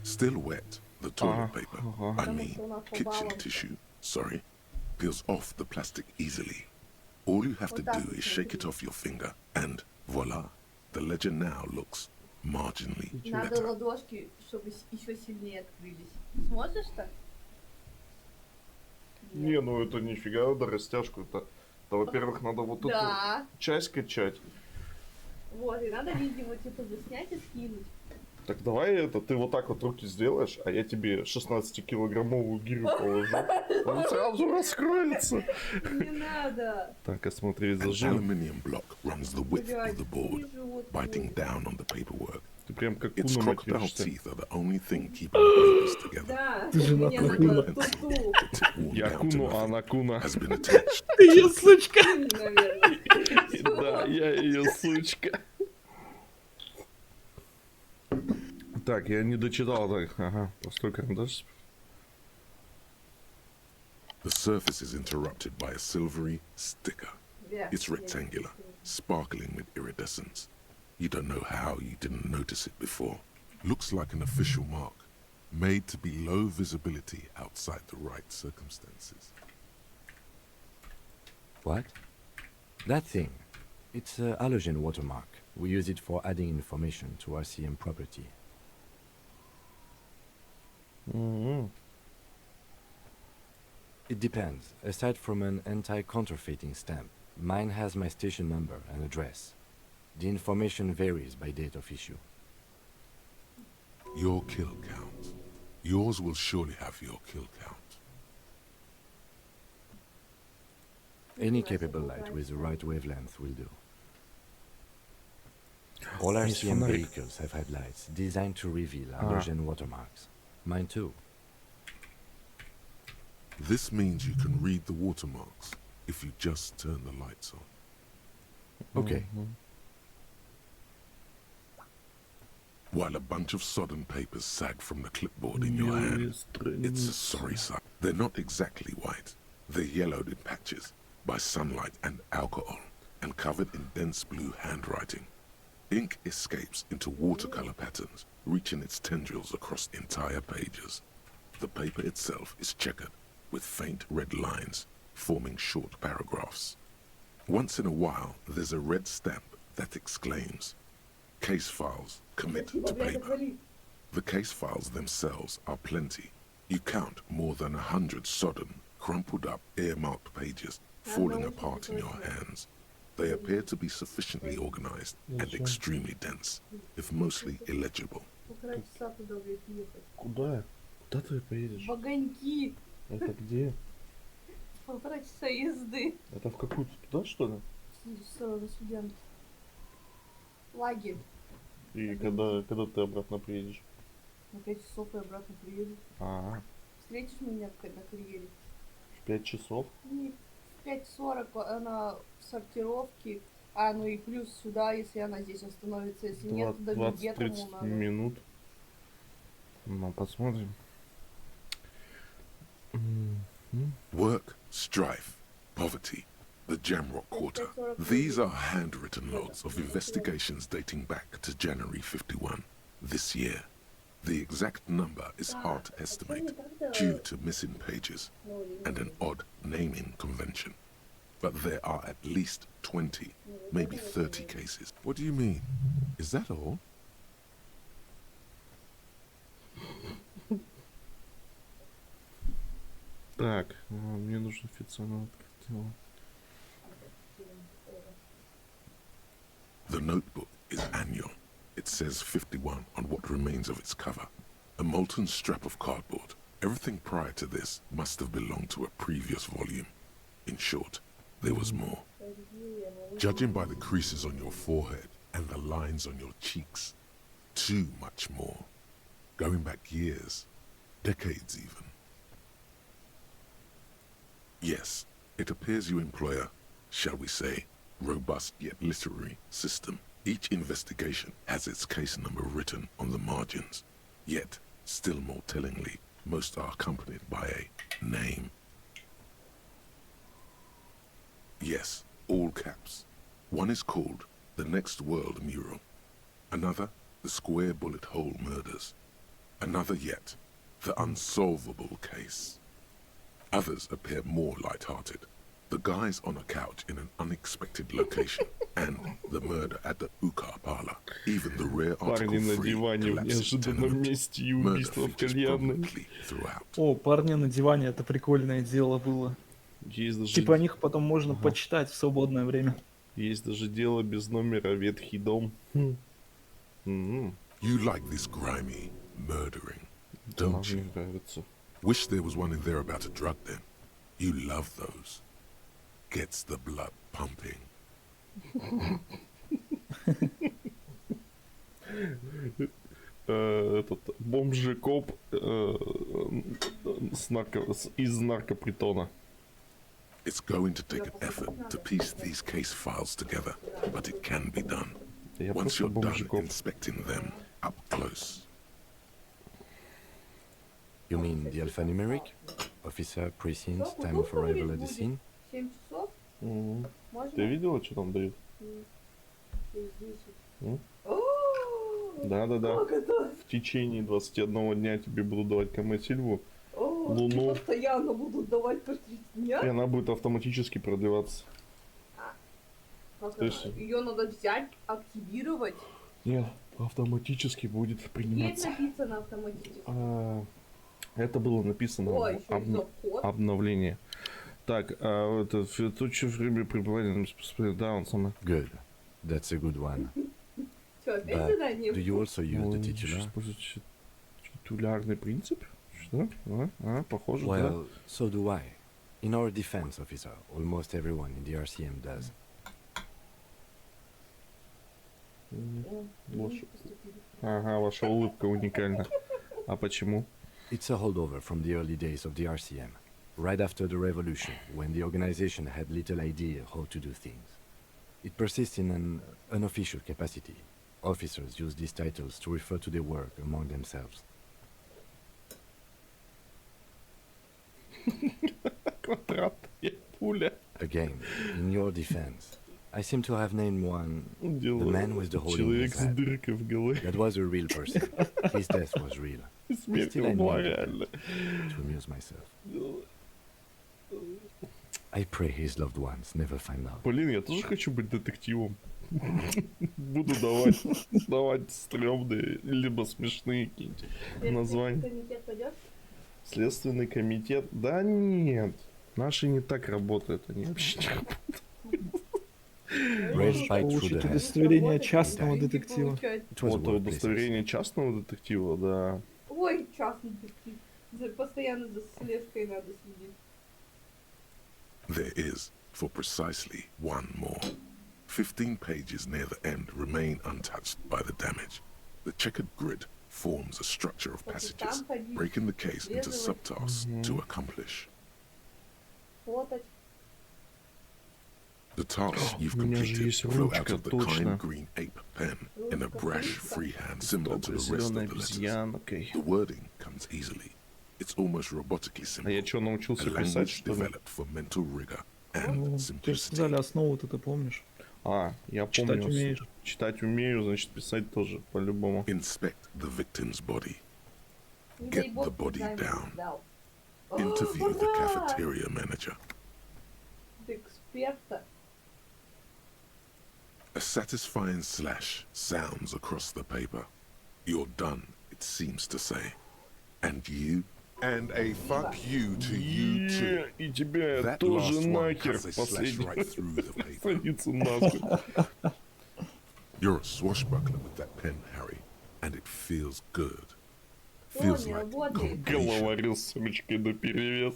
Still wet, the toilet Uh-huh, paper, uh-huh. I mean kitchen tissue, sorry, peels off the plastic easily. All you have to do is shake it off your finger and voila, the ledger now looks marginally Надо better. ладошки, чтобы еще сильнее открылись. Сможешь так? Не, ну это нифига, да, растяжку. Это во-первых, надо вот эту Да. часть качать. Вот, и надо видео типа заснять и скинуть. Так давай это, ты вот так вот руки сделаешь, а я тебе 16-килограммовую гирю положу. Он сразу раскроется. Не надо. Так, а смотри, An зажим. aluminium block runs the width of the board, biting down on the paperwork. Ты прям как Its Куна crocodile материшься. teeth are the only thing keeping the papers together. Да, Ты же мне нахуй надо Куна. ту-ту. It's worn Я down to Куну, а nothing, она Куна. has been attached. Ты ее сучка! Наверное. Да, я ее сучка. Так, я не дочитал, так, ага, постой карандаш. The surface is interrupted by a silvery sticker. It's rectangular, sparkling with iridescence. You don't know how you didn't notice it before. Looks like an official mark, made to be low visibility outside the right circumstances. What? That thing. It's a halogen watermark. We use it for adding information to RCM property. It depends. Aside from an anti-counterfeiting stamp, mine has my station number and address. The information varies by date of issue. Your kill count. Yours will surely have your kill count. Any capable light with the right wavelength will do. All RCM vehicles have headlights designed to reveal halogen watermarks. Mine too. This means you can read the watermarks if you just turn the lights on. Okay. While a bunch of sodden papers sag from the clipboard in your hand, it's a sorry sight. They're not exactly white. They're yellowed in patches by sunlight and alcohol and covered in dense blue handwriting. Ink escapes into watercolor patterns, reaching its tendrils across entire pages. The paper itself is checkered with faint red lines, forming short paragraphs. Once in a while, there's a red stamp that exclaims, "Case files, commit to paper." The case files themselves are plenty. You count more than 100 sodden, crumpled up, earmarked pages falling apart in your hands. They appear to be sufficiently organized and extremely dense, if mostly illegible. Куда? Куда ты поедешь? В огоньки. Это где? 1,5 часа езды. Это в какую-то туда, что ли? На студент. Лагерь. И когда ты обратно приедешь? На 5 часов и обратно приеду. А, Встретишь меня на карьере? в 5 часов? Не, в 5:40 она в сортировке. А, ну и плюс сюда, если она здесь остановится. Если нет, до Вегетому 20-30 надо. минут. Ну, посмотрим. Work, strife, poverty, the Jamrock Quarter. These are handwritten logs of investigations dating back to January 51, this year. The exact number is hard to estimate due to missing pages and an odd naming convention. But there are at least 20, maybe 30 cases. What do you mean? Is that all? Так, мне нужно официально открыть дело. The notebook is annual. It says 51 on what remains of its cover. A molten strap of cardboard. Everything prior to this must have belonged to a previous volume. In short, there was more. Judging by the creases on your forehead and the lines on your cheeks, too much more. Going back years, decades even. Yes, it appears you employ a, shall we say, robust yet literary system. Each investigation has its case number written on the margins. Yet, still more tellingly, most are accompanied by a name. Yes, all caps. One is called The Next World Mural. Another, The Square Bullet Hole Murders. Another yet, The Unsolvable Case. Others appear more light-hearted. The guys on a couch in an unexpected location, and the murder at the Ukar parlor. Even the rare article Парни на free диване в collapses неожиданном tenement. месте и Murder убийство в features кальянной. prominently throughout. О, парни на диване, это прикольное дело было. Есть даже, Типа о них потом можно почитать в свободное время. есть даже дело без номера, ветхий дом. You like this grimy murdering, don't you? Мне нравится. Wish there was one in there about a drug den. You love those. Gets the blood pumping. Этот бомжи-коп из наркопритона. It's going to take an effort to piece these case files together, but it can be done. Я Once просто you're done бомжи-коп. inspecting them up close. You mean the alphanumeric? Officer, precinct, Что, time of кутузка arrival at the будет? scene. 7 часов? Ты Можно? видела, что там дают? Через 10. М? О, Да-да-да. как это? В течение 21 дня тебе будут давать Сильву, О, Луну, постоянно будут давать по 30 дня. и она будет автоматически продлеваться. Как То есть- ее надо взять, активировать. Нет, автоматически будет Есть приниматься. написано автоматически. Это было написано О, в еще и заход. обновлении. Так, это в текущее время пребывания да, он самый. Good. That's a good one. Что, опять But задание? do you also use the Ой, titular? использовать титулярный принцип? Что? Похоже, да. Well, so do I. In our defense, officer, almost everyone in the RCM does. Ага, ваша улыбка уникальна. А почему? It's a holdover from the early days of the RCM, right after the revolution, when the organization had little idea how to do things. It persists in an unofficial capacity. Officers use these titles to refer to their work among themselves. Квадратная пуля. Again, in your defense, I seem to have named one the man with the hole in Человек his с head. дыркой в голове. That was a real person. His death was real. Смерть Still I была know реально. to amuse myself. I pray his loved ones never find out. Блин, я тоже хочу быть детективом. Буду давать стрёмные, либо смешные какие-нибудь названия. Комитет пойдёт? Следственный комитет? Да нет. Наши не так работают, они вообще не работают. Rail spike through Получить the head. удостоверение частного Деньги детектива. получать. It was a Вот workplace удостоверение частного детектива, да. Ой, частный детектив. Постоянно за слежкой надо следить. There is, for precisely one more. 15 pages near the end remain untouched by the damage. The checkered grid forms a structure of passages, breaking the case into subtasks to accomplish. Фотать. The tasks you've У меня же completed есть flow out ручка, of the точно. kind green ape pen in a brash freehand similar to Добрый the rest зеленый of the letters. обезьян, окей. The wording comes easily. It's almost robotically А simple. я что, A научился писать, language что ли? developed for mental rigor Ну, and тебе же simplicity. сказали основу, ты помнишь. Я Читать помню. умеешь. Читать умею, значит писать тоже, по-любому. Inspect the victim's body. Не Get дай бог, the body экзамен down. сдал. Interview the Ура! cafeteria manager. От эксперта. A satisfying slash sounds across the paper. You're done, it seems to say. And you? And a fuck you to you too. И тебя я That тоже last one нахер has a slash последний. right through the paper. Страницу нахуй. You're a swashbuckler with that pen, Harry, and it feels good. Что Feels не like работает? completion. Головарил с сумочкой наперевес.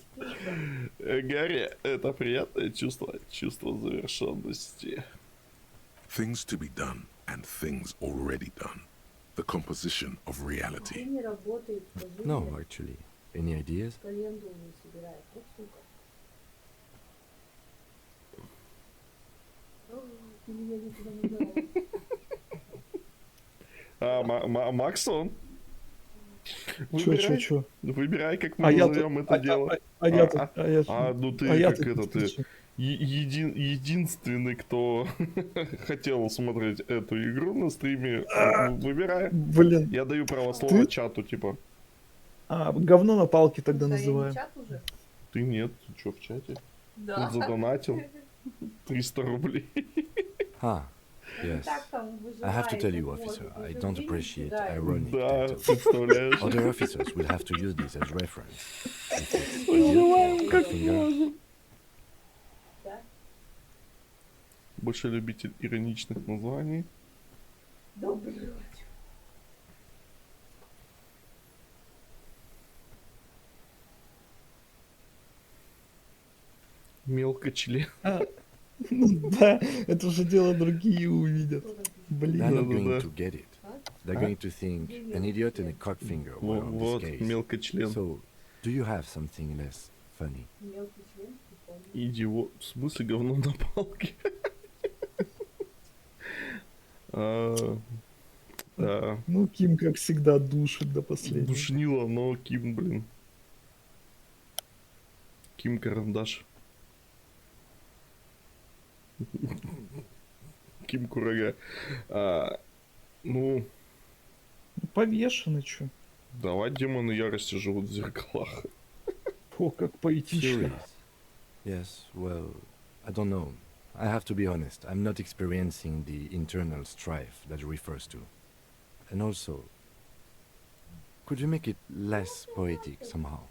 Гарри, это приятное чувство, чувство завершенности. Things to be done and things already done. The composition of Ты reality. не работает, скажи No, мне. actually. Any ideas? Календу не собирает. Вот сука. О, ты меня не туда нажала. Максон? Чё? Выбирай, как мы А я назовем это дело. Ну ты я как тут это, ты чё? единственный, кто хотел смотреть эту игру на стриме, выбирай. Блин, Я даю право слова чату, типа. говно на палке тогда Да, я не называем. чат уже? Ты нет, ты чё в чате? Да. Тут задонатил 300 рублей. Ah, yes. Так там I have to tell you, выживает, officer, вот, I уже don't деньги appreciate кидают. ironic Да, titles. представляешь? Other officers will have to use this as reference. If it's Выживаем idiot, как finger, можем. Да? Больше любитель ироничных названий. Да, блядь. Мелкочлен. Ну да, это уже дело другие увидят. they're Блин. not Да-да-да. going to get it. They're going to think an idiot and a cockfinger were on Вот, this case. мелкочлен. So, do you have something less funny? Мелкий член, не помню. Идиот. В смысле говно на палке? Да. Ну, Ким, как всегда, душит до последнего. Душнило, но Ким, блин. Ким Карандаш. Ким Курага. Ну... Повешенный, чё? Давай демоны ярости живут в зеркалах. О, как поэтично. Yes, well, I don't know. I have to be honest. I'm not experiencing the internal strife that it refers to. And also, could you make it less poetic somehow?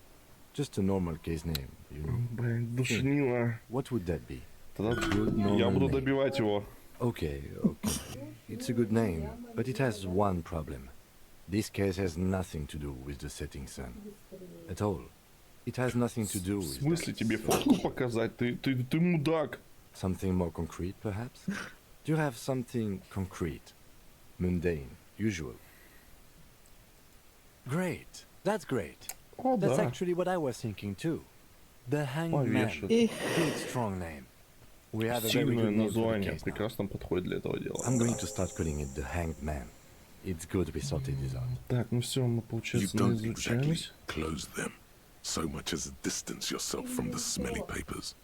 Just a normal case name, you know? Блин, душнило. What would that be? Тогда Good normal я буду name. добивать его. Okay. It's a good name, but it has one problem. This case has nothing to do with the setting sun. At all. It has nothing to do В with смысле that, тебе so- фотку показать? Ты мудак. Something more concrete, perhaps? Do you have something concrete? Mundane, usual? Great. That's great. О, That's да. actually what I was thinking too. The Hanged Man. Повешен. Big strong name. We have a very Сильное good name for the название. case now. Прекрасно подходит для этого дела. I'm going to start calling it the Hanged Man. It's good we sorted this out. Так, ну все, мы, You получается, don't exactly изучались. close them, so much as distance yourself from the smelly papers.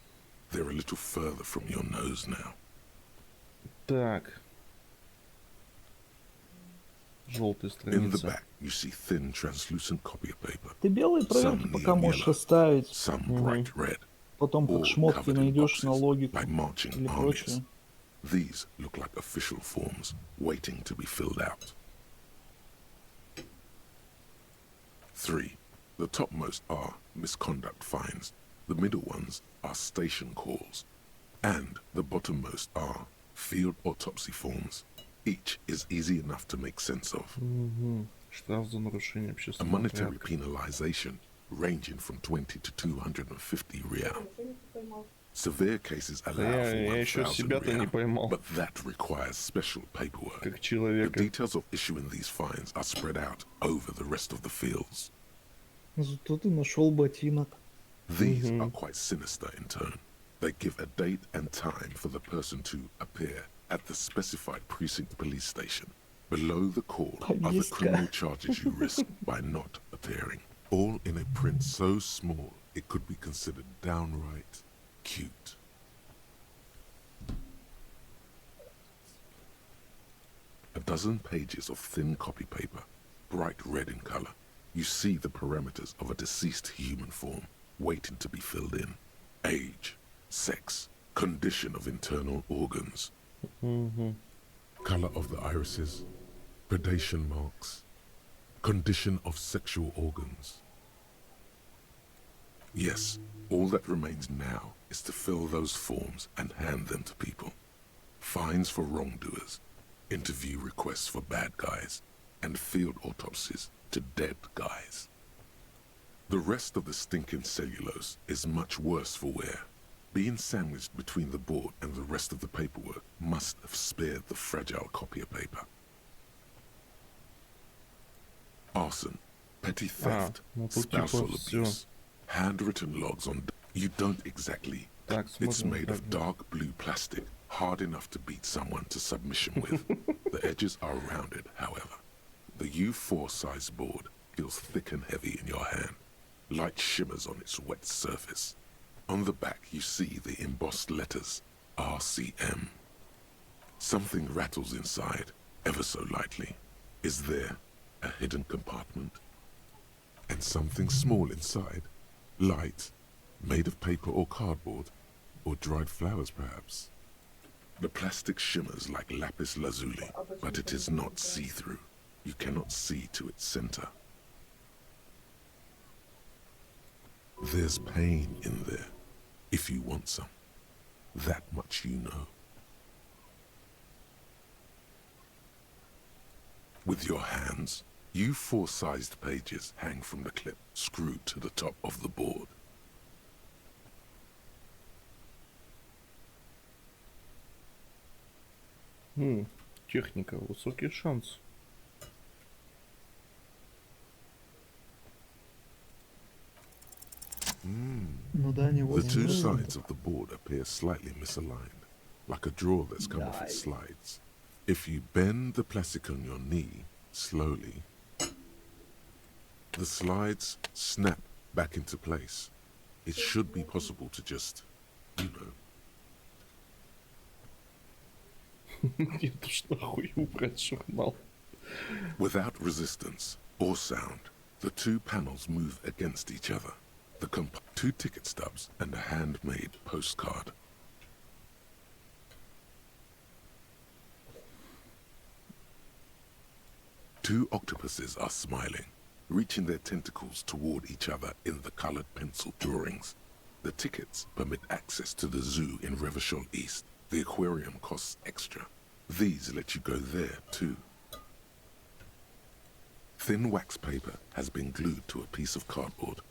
They're a little further from your nose now. Так. Желтая In the страница. back, you see thin, translucent copy of paper. Ты белые проверки Some пока neon можешь yellow, оставить. some bright red, Потом all как шмотки covered in найдешь на boxes, логику like marching или armies. прочее. These look like official forms, waiting to be filled out. 3. The topmost are misconduct fines. The middle ones are station calls. And the bottommost are field autopsy forms. Each is easy enough to make sense of. Штраф за нарушение A общественного monetary порядка. penalization ranging from 20 to 250 real. Severe cases allow Я for еще 1,000 себя-то не real, поймал. but that requires special paperwork. Как The человека. details of issuing these fines are spread out over the rest of the fields. Зато ты нашел ботинок. These are quite sinister in tone. They give a date and time for the person to appear at the specified precinct police station. Below the call are the Повестка. criminal charges you risk by not appearing. All in a print so small it could be considered downright cute. A dozen pages of thin copy paper, bright red in color. You see the parameters of a deceased human form waiting to be filled in. Age, sex, condition of internal organs, color of the irises, predation marks, condition of sexual organs. Yes, all that remains now is to fill those forms and hand them to people. Fines for wrongdoers, interview requests for bad guys, and field autopsies to dead guys. The rest of the stinking cellulose is much worse for wear. Being sandwiched between the board and the rest of the paperwork must have spared the fragile copy of paper. Arson, petty theft, ну тут spousal типа всё. abuse, handwritten logs on... You don't exactly. Так, It's смотрим. made так. of dark blue plastic, hard enough to beat someone to submission with. The edges are rounded, however. The U4 size board feels thick and heavy in your hand. Light shimmers on its wet surface. On the back you see the embossed letters, RCM. Something rattles inside, ever so lightly. Is there a hidden compartment? And something small inside, light, made of paper or cardboard, or dried flowers perhaps. The plastic shimmers like lapis lazuli, but it is not see-through. You cannot see to its center. There's pain in there, if you want some. That much you know. With your hands, U4-sized pages hang from the clip screwed to the top of the board. Техника, высокий шанс. Ну да, не The вот. two sides of the board appear slightly misaligned, like a drawer that's come off its slides. If you bend the plastic on your knee slowly, the slides snap back into place. It should be possible to just, you know. Это ж нахуй убрать журнал. Without resistance or sound, the two panels move against each other. Two ticket stubs and a handmade postcard. Two octopuses are smiling, reaching their tentacles toward each other in the colored pencil drawings. The tickets permit access to the zoo in Revachol East. The aquarium costs extra. These let you go there too. Thin wax paper has been glued to a piece of cardboard.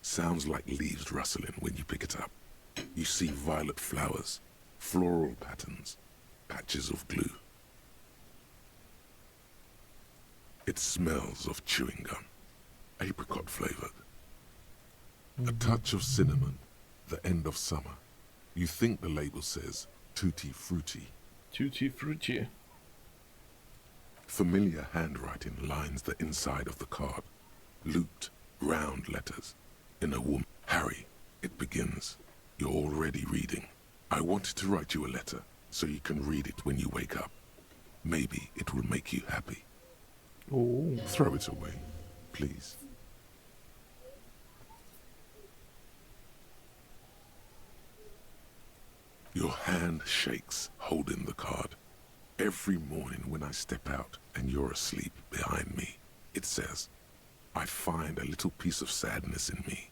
Sounds like leaves rustling when you pick it up. You see violet flowers, floral patterns, patches of glue. It smells of chewing gum, apricot flavored. A touch of cinnamon, the end of summer. You think the label says tutti frutti. Tutti frutti. Familiar handwriting lines the inside of the card. Looped, round letters. In a woman. Harry, it begins. You're already reading. I wanted to write you a letter so you can read it when you wake up. Maybe it will make you happy. Oh. Throw it away, please. Your hand shakes, holding the card. Every morning when I step out and you're asleep behind me, it says, I find a little piece of sadness in me.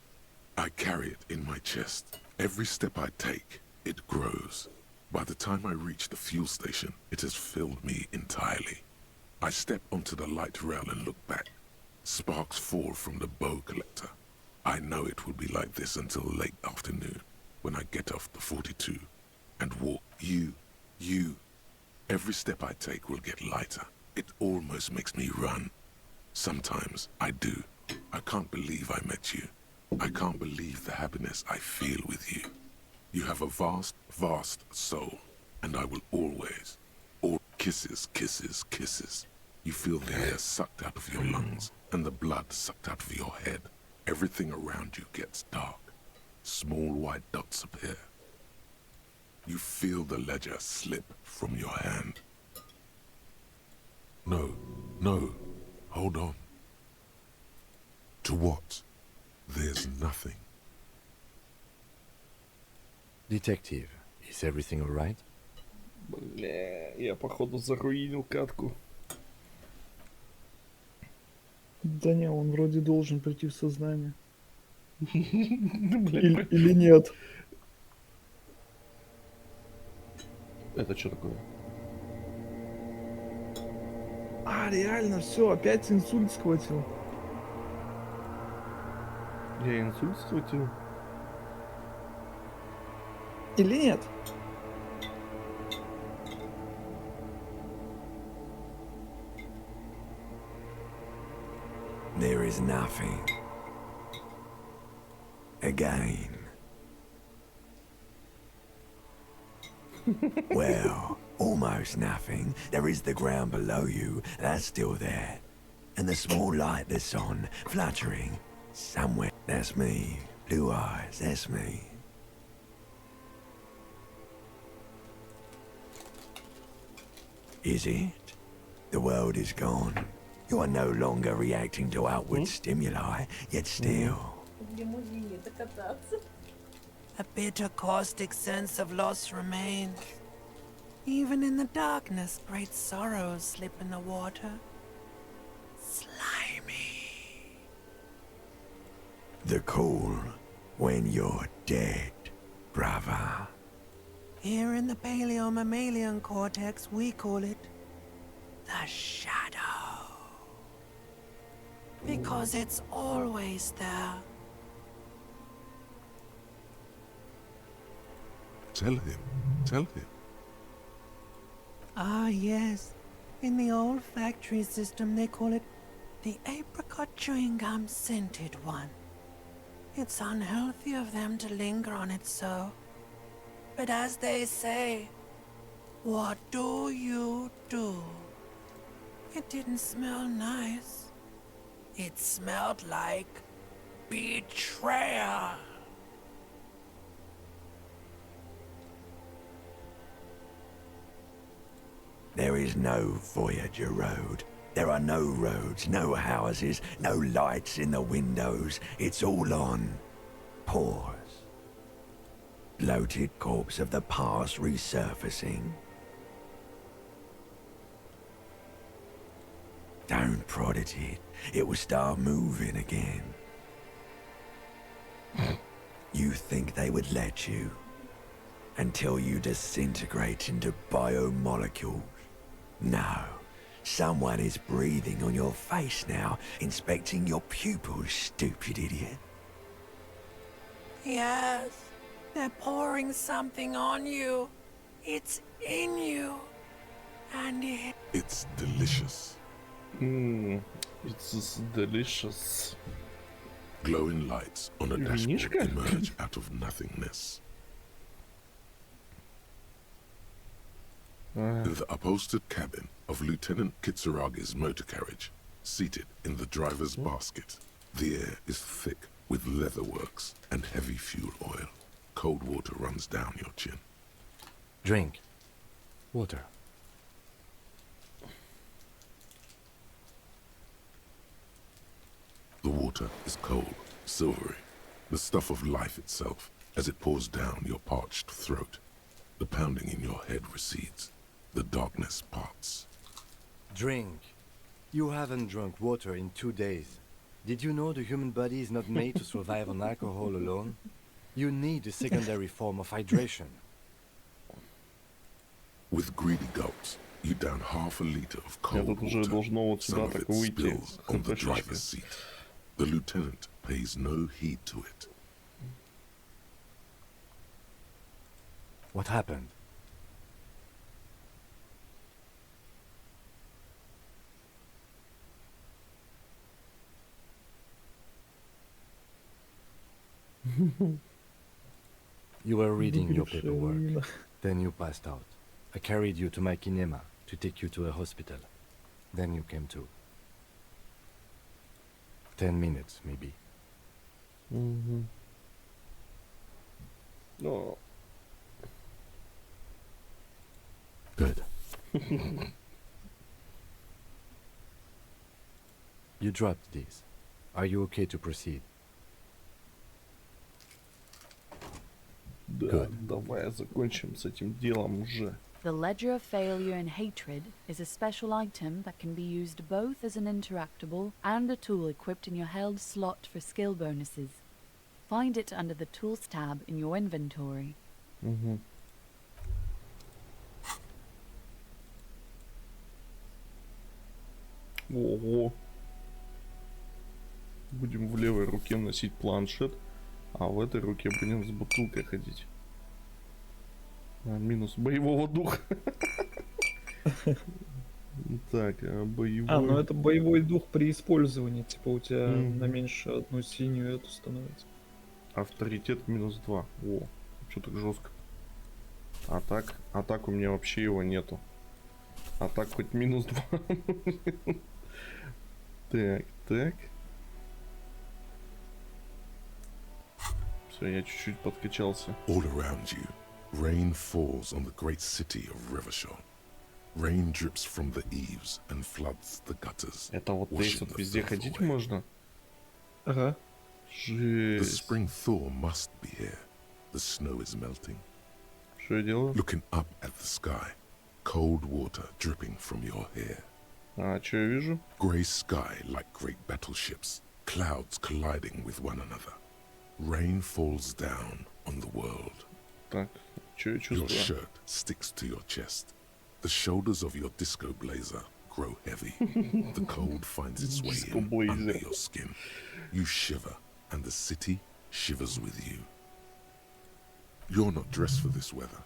I carry it in my chest. Every step I take, it grows. By the time I reach the fuel station, it has filled me entirely. I step onto the light rail and look back. Sparks fall from the bow collector. I know it will be like this until late afternoon, when I get off the 42 and walk. You. Every step I take will get lighter. It almost makes me run. Sometimes I do. I can't believe I met you. I can't believe the happiness I feel with you. You have a vast, vast soul, and I will always. All kisses, kisses, kisses. You feel the air sucked out of your lungs and the blood sucked out of your head. Everything around you gets dark. Small white dots appear. You feel the ledger slip from your hand. No, hold on. To what? There's nothing. Detective, is everything all right? Бля, я походу заруинил катку. Да не, он вроде должен прийти в сознание. Или нет? Это что такое? А, реально, все, опять инсульт схватил. Я инсульт схватил? Или нет? There is nothing. Again. Well, almost nothing. There is the ground below you, that's still there. And the small light that's on, fluttering. Somewhere, that's me. Blue eyes, that's me. Is it? The world is gone. You are no longer reacting to outward stimuli, yet still. A bitter, caustic sense of loss remains. Even in the darkness, great sorrows slip in the water. Slimy. The cool when you're dead, brother. Here in the paleo-mammalian cortex, we call it the shadow. Because it's always there. Tell him. Ah, yes. In the olfactory system, they call it the apricot chewing gum scented one. It's unhealthy of them to linger on it so. But as they say, what do you do? It didn't smell nice. It smelled like betrayal. There is no Voyager Road. There are no roads, no houses, no lights in the windows. It's all on pause. Bloated corpse of the past resurfacing. Don't prod at it. It will start moving again. You think they would let you? Until you disintegrate into biomolecules? No. Someone is breathing on your face now, inspecting your pupils, stupid idiot. Yes, they're pouring something on you. It's in you. And It's delicious. It's delicious. Glowing lights on a dashboard emerge out of nothingness. The upholstered cabin of Lieutenant Kitsuragi's motor carriage, seated in the driver's basket. The air is thick with leatherworks and heavy fuel oil. Cold water runs down your chin. Drink. Water. The water is cold, silvery, the stuff of life itself, as it pours down your parched throat. The pounding in your head recedes. The darkness parts. Drink. You haven't drunk water in 2 days. Did you know the human body is not made to survive on alcohol alone? You need a secondary form of hydration. With greedy gulps, you down half a liter of cold Тут уже water. должно вот Some сюда of так it выйти spills on the driver's крышечки. seat. The lieutenant pays no heed to it. What happened? You were reading your paperwork. Then you passed out. I carried you to my kinema to take you to a hospital. Then you came to. 10 minutes, maybe. Oh. Good. You dropped these. Are you okay to proceed? Да, давай закончим с этим делом уже. The Ledger of Failure and Hatred is a special item that can be used both as an interactable and a tool equipped in your held slot for skill bonuses. Find it under the Tools tab in your inventory. Ого. Будем в левой руке носить планшет, а в этой руке будем с бутылкой ходить. Минус боевого духа. Так, боевой... ну это боевой дух при использовании. Типа у тебя на меньше одну синюю эту становится. Авторитет -2. О, что так жестко. А так у меня вообще его нету. А так хоть -2. Так. Все, я чуть-чуть подкачался. All around you, rain falls on the great city of Revachol. Rain drips from the eaves and floods the gutters. Это вот здесь вот везде ходить можно? Ага. The Жесть. spring thaw must be here. The snow is melting. Что я делаю? Looking up at the sky, cold water dripping from your hair. А, что я вижу? Grey sky like great battleships, clouds colliding with one another. Rain falls down on the world. Так, что я Your чувствую? shirt sticks to your chest. The shoulders of your disco blazer grow heavy. The cold finds its way Disco in blazer. under your skin. You shiver, and the city shivers with you. You're not dressed for this weather.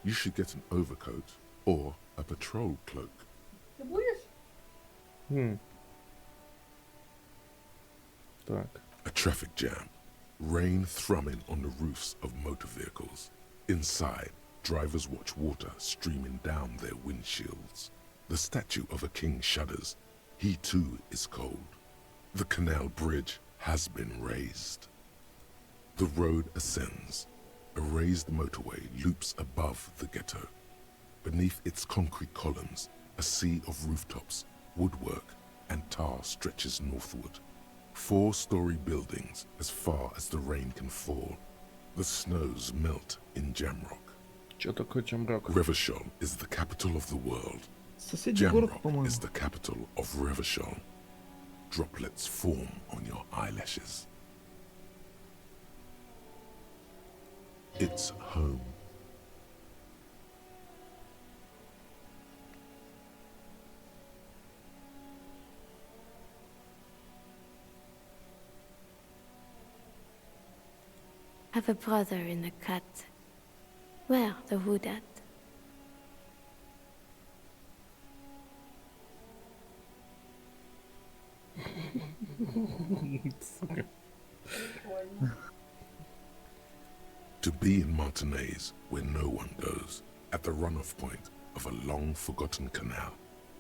You should get an overcoat or a patrol cloak. Ты будешь? Так. A traffic jam. Rain thrumming on the roofs of motor vehicles. Inside, drivers watch water streaming down their windshields. The statue of a king shudders. He too is cold. The canal bridge has been raised. The road ascends. A raised motorway loops above the ghetto. Beneath its concrete columns, a sea of rooftops, woodwork, and tar stretches northward. 4-story buildings as far as the rain can fall. The snows melt in Jamrock. Что такое Jamrock? Revachol is the capital of the world. Соседний город, Jamrock по-моему. is the capital of Revachol. Droplets form on your eyelashes. It's home. Have a brother in the cut. Where the wood at? To be in Martinaise, where no one goes, at the runoff point of a long-forgotten canal,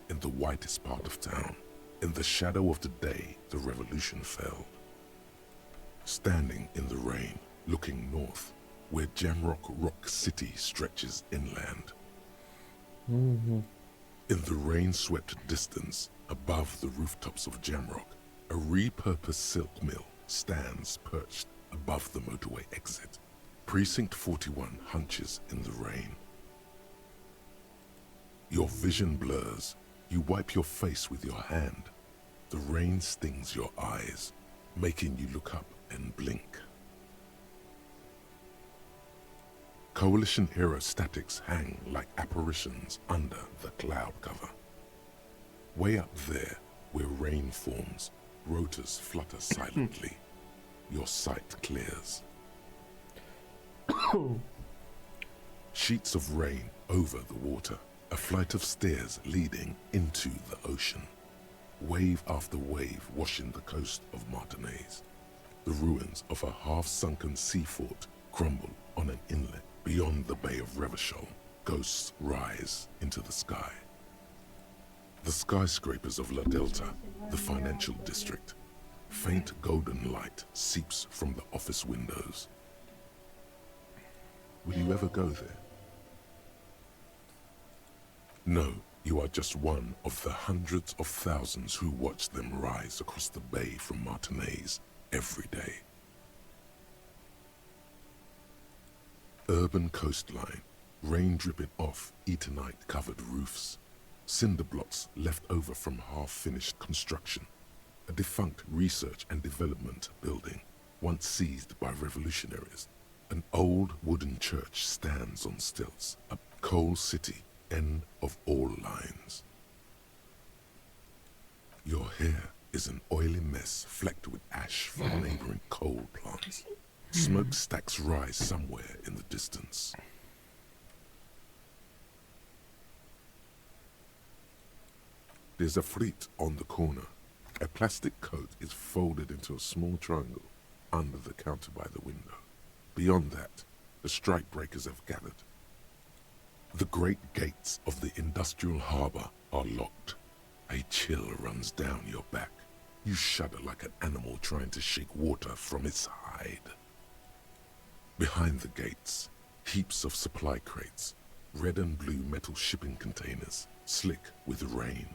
in the whitest part of town, in the shadow of the day the revolution fell. Standing in the rain, looking north, where Jamrock Rock City stretches inland. In the rain-swept distance, above the rooftops of Jamrock, a repurposed silk mill stands perched above the motorway exit. Precinct 41 hunches in the rain. Your vision blurs. You wipe your face with your hand. The rain stings your eyes, making you look up and blink. Coalition aerostatics hang like apparitions under the cloud cover. Way up there, where rain forms, rotors flutter silently. Your sight clears. Sheets of rain over the water, a flight of stairs leading into the ocean. Wave after wave washing the coast of Martinaise. The ruins of a half-sunken sea fort crumble on an inlet beyond the Bay of Revachol. Ghosts rise into the sky. The skyscrapers of La Delta, the financial district. Faint golden light seeps from the office windows. Will you ever go there? No, you are just one of the hundreds of thousands who watch them rise across the bay from Martinaise every day. Urban coastline, rain dripping off Eternite-covered roofs, cinder blocks left over from half-finished construction, a defunct research and development building, once seized by revolutionaries. An old wooden church stands on stilts, a coal city, end of all lines. Your hair is an oily mess flecked with ash from neighboring coal plants. Smokestacks rise somewhere in the distance. There's a fleet on the corner. A plastic coat is folded into a small triangle under the counter by the window. Beyond that, the strikebreakers have gathered. The great gates of the industrial harbour are locked. A chill runs down your back. You shudder like an animal trying to shake water from its hide. Behind the gates, heaps of supply crates, red and blue metal shipping containers, slick with rain.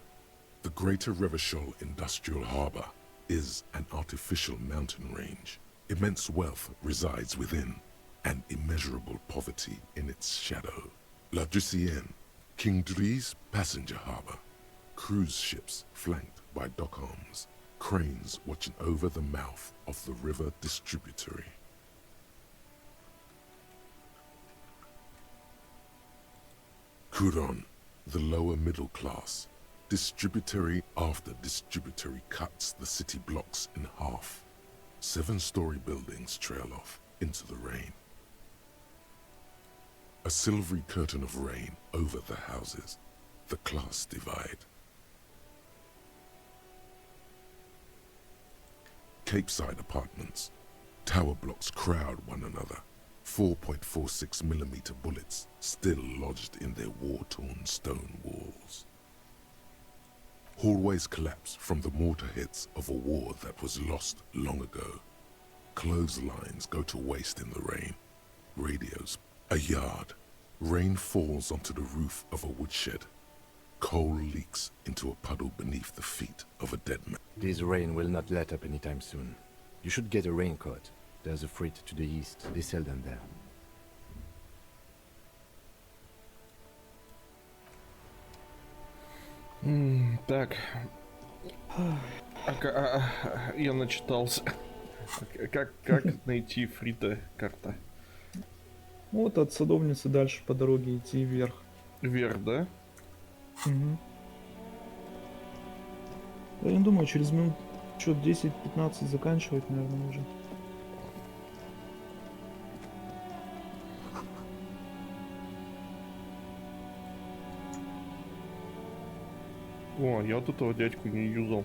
The Greater Revachol Industrial Harbour is an artificial mountain range. Immense wealth resides within, and immeasurable poverty in its shadow. La Drusienne, King Dries passenger harbour. Cruise ships flanked by dock arms. Cranes watching over the mouth of the river distributary. Couronne, the lower middle class. Distributary after distributary cuts the city blocks in half. 7-story buildings trail off into the rain. A silvery curtain of rain over the houses. The class divide. Capeside apartments. Tower blocks crowd one another. 4.46mm bullets still lodged in their war-torn stone walls. Hallways collapse from the mortar hits of a war that was lost long ago. Clotheslines go to waste in the rain. Radios, a yard. Rain falls onto the roof of a woodshed. Coal leaks into a puddle beneath the feet of a dead man. This rain will not let up anytime soon. You should get a raincoat. There's a freight to the east. They sell them there. Так. Я начитался. Как найти фрита карта? Вот от садовницы дальше по дороге идти вверх. Вверх, да? Угу. Я не думаю, через минут что 10-15 заканчивать, наверное, уже. О, я вот этого дядьку не юзал.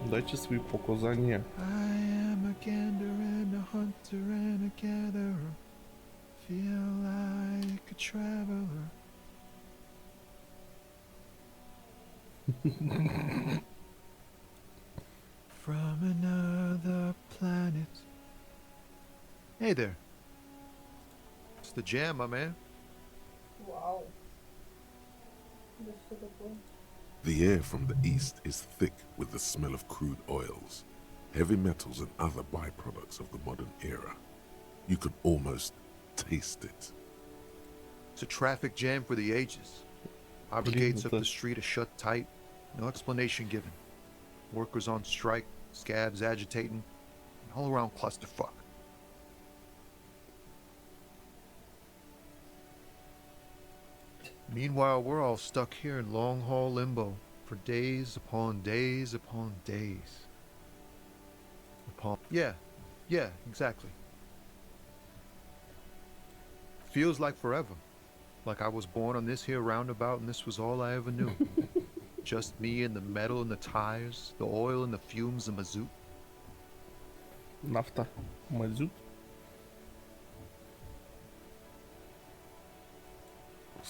Дайте свои показания. I am a gander and a hunter and a gatherer. Feel like a traveler. From another planet. Hey there. It's the jam, my man. Вау. Да что такое? The air from the east is thick with the smell of crude oils, heavy metals and other byproducts of the modern era. You could almost taste it. It's a traffic jam for the ages. Our gates up the street are shut tight. No explanation given. Workers on strike, scabs agitating, an all-around clusterfuck. Meanwhile, we're all stuck here in long-haul limbo for days upon days upon days. Yeah, exactly. Feels like forever. Like I was born on this here roundabout and this was all I ever knew. Just me and the metal and the tires, the oil and the fumes of mazout. Нафта. Мазут.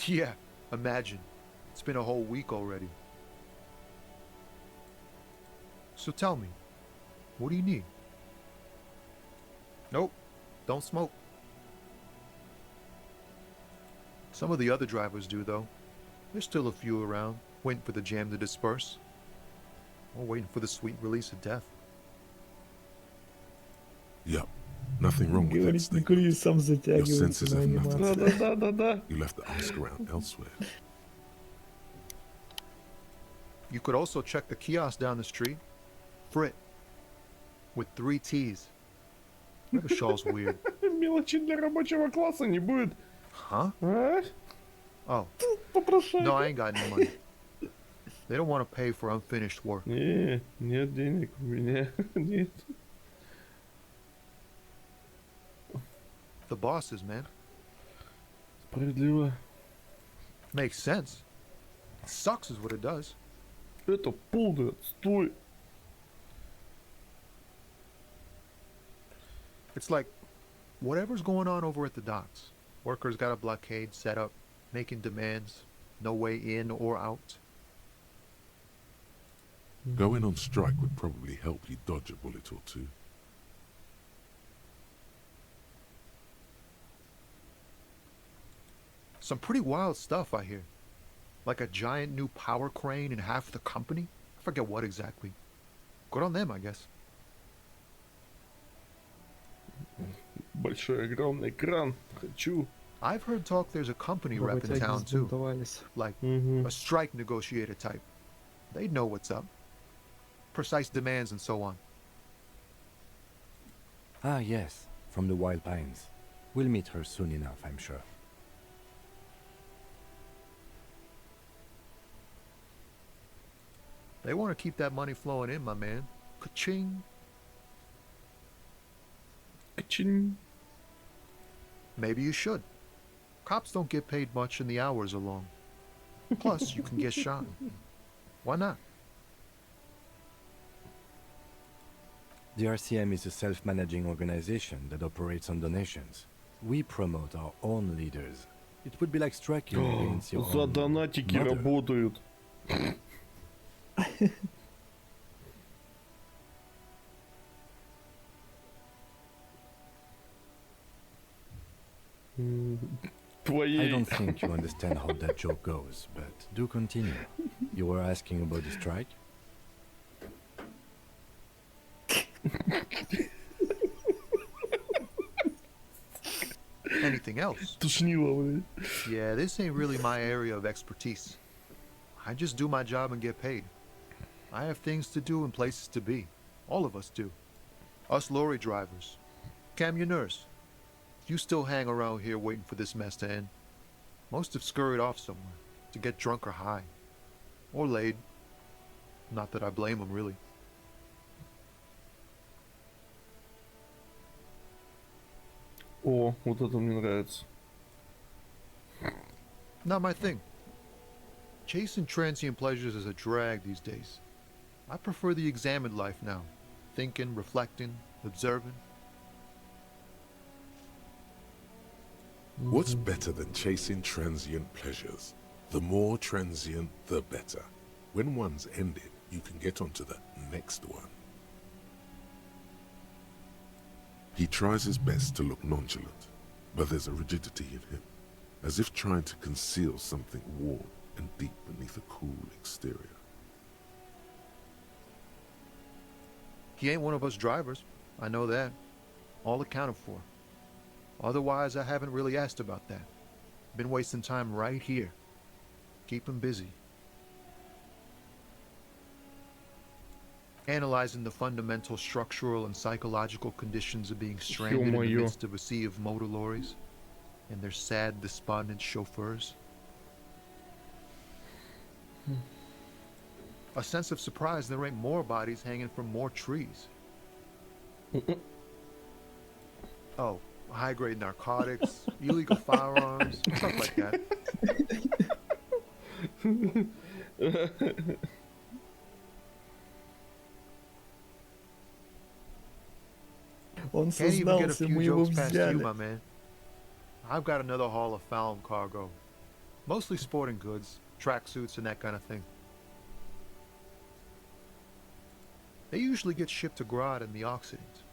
Yeah, imagine. It's been a whole week already. So tell me, what do you need? Nope, don't smoke. Some of the other drivers do, though. There's still a few around, waiting for the jam to disperse. Or waiting for the sweet release of death. Yup. Nothing wrong with that Говорит, не кури, сам Your затягивается senses на have nothing to анимацию. Да. You left the ask around elsewhere. You could also check the kiosk down the street. Frit. With 3 T's. Revachol's weird. Мелочи для рабочего класса не будет. Huh? А? Oh. No, I ain't got any money. They don't want to pay for unfinished work. Не, нет денег у меня. Нет. The bosses, man. Справедливо. Makes sense. Sucks is what it does. Это полный отстой. It's like whatever's going on over at the docks. Workers got a blockade set up, making demands, no way in or out. Going on strike would probably help you dodge a bullet or two. Some pretty wild stuff, I hear. Like a giant new power crane in half the company? I forget what exactly. Good on them, I guess. Большой огромный кран. Хочу. I've heard talk there's a company rep in town too. Like a strike negotiator type. They'd know what's up. Precise demands and so on. Ah, yes, from the Wild Pines. We'll meet her soon enough, I'm sure. They want to keep that money flowing in, my man. Ka-ching. Ka-ching. Maybe you should. Cops don't get paid much and the hours are long. Plus, you can get shot. Why not? The RCM is a self-managing organization that operates on donations. We promote our own leaders. It would be like striking against your За own донатики mother. работают. I don't think you understand how that joke goes, but do continue. You were asking about the strike? Anything else? Yeah, this ain't really my area of expertise. I just do my job and get paid. I have things to do and places to be. All of us do. Us lorry drivers. Camionneurs. You still hang around here waiting for this mess to end. Most have scurried off somewhere to get drunk or high. Or laid. Not that I blame them, really. О, вот это мне нравится. Not my thing. Chasing transient pleasures is a drag these days. I prefer the examined life now. Thinking, reflecting, observing. What's better than chasing transient pleasures? The more transient, the better. When one's ended, you can get onto the next one. He tries his best to look nonchalant, but there's a rigidity in him, as if trying to conceal something warm and deep beneath a cool exterior. He ain't one of us drivers. I know that. All accounted for. Otherwise, I haven't really asked about that. Been wasting time right here. Keep him busy. Analyzing the fundamental structural and psychological conditions of being stranded in the midst of a sea of motor lorries and their sad, despondent chauffeurs. A sense of surprise there ain't more bodies hanging from more trees. Oh, high-grade narcotics, illegal firearms, stuff like that. Он Can't even get a создался, few мы его jokes past you, взяли. my man. I've got another haul of found cargo. Mostly sporting goods, tracksuits, and that kind of thing. They usually get shipped to Grad in the Occident,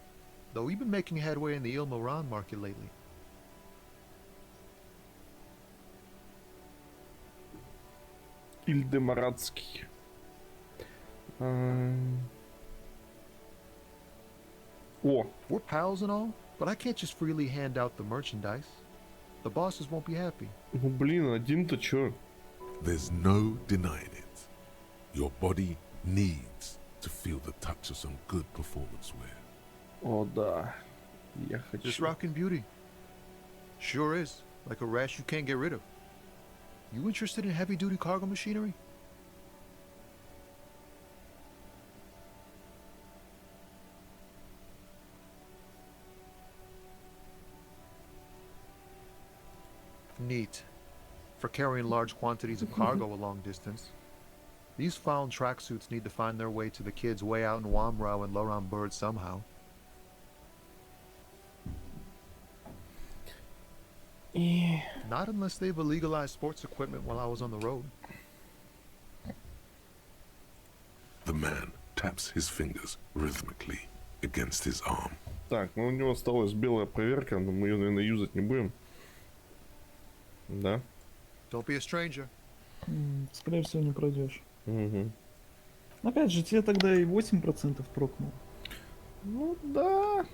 though we've been making headway in the Il-Moran market lately. Ильдемарадский. О! We're pals and all, but I can't just freely hand out the merchandise. The bosses won't be happy. Ну блин, один-то чё? There's no denying it. Your body needs to feel the touch of some good performance wear. О да, я хочу. Just rockin' beauty. Sure is, like a rash you can't get rid of. You interested in heavy-duty cargo machinery? Neat. For carrying large quantities of cargo a long distance. These found tracksuits need to find their way to the kids way out in Wamrau and Loran Bird somehow. Not unless they've illegalized sports equipment while I was on the road. The man taps his fingers rhythmically against his arm. Так, ну у него осталась белая проверка, но мы ее, наверное, юзать не будем. Да? Don't be a stranger. Скорее всего, не пройдешь. Угу. Опять же, тебе тогда и 8% прокнул. Ну да.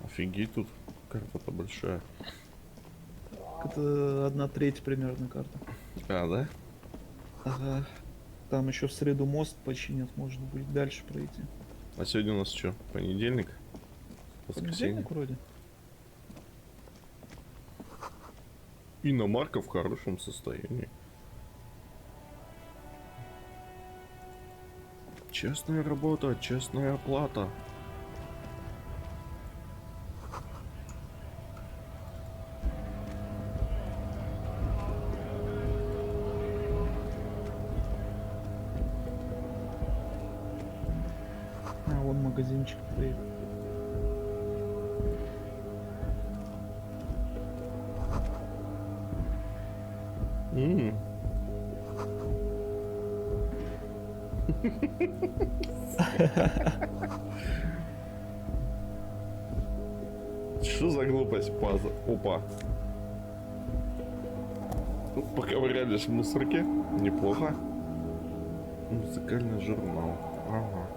Офигеть, тут карта-то большая. Это 1/3 примерно карта. А, да? Ага. Там еще в среду мост починят, может быть, дальше пройти. А сегодня у нас что? Понедельник? Воскресенье? Понедельник вроде. Иномарка в хорошем состоянии. Честная работа, честная оплата. А, вон магазинчик стоит. Что за глупость, паза? Опа. Поковырялись в мусорке. Неплохо. Музыкальный журнал. Ага.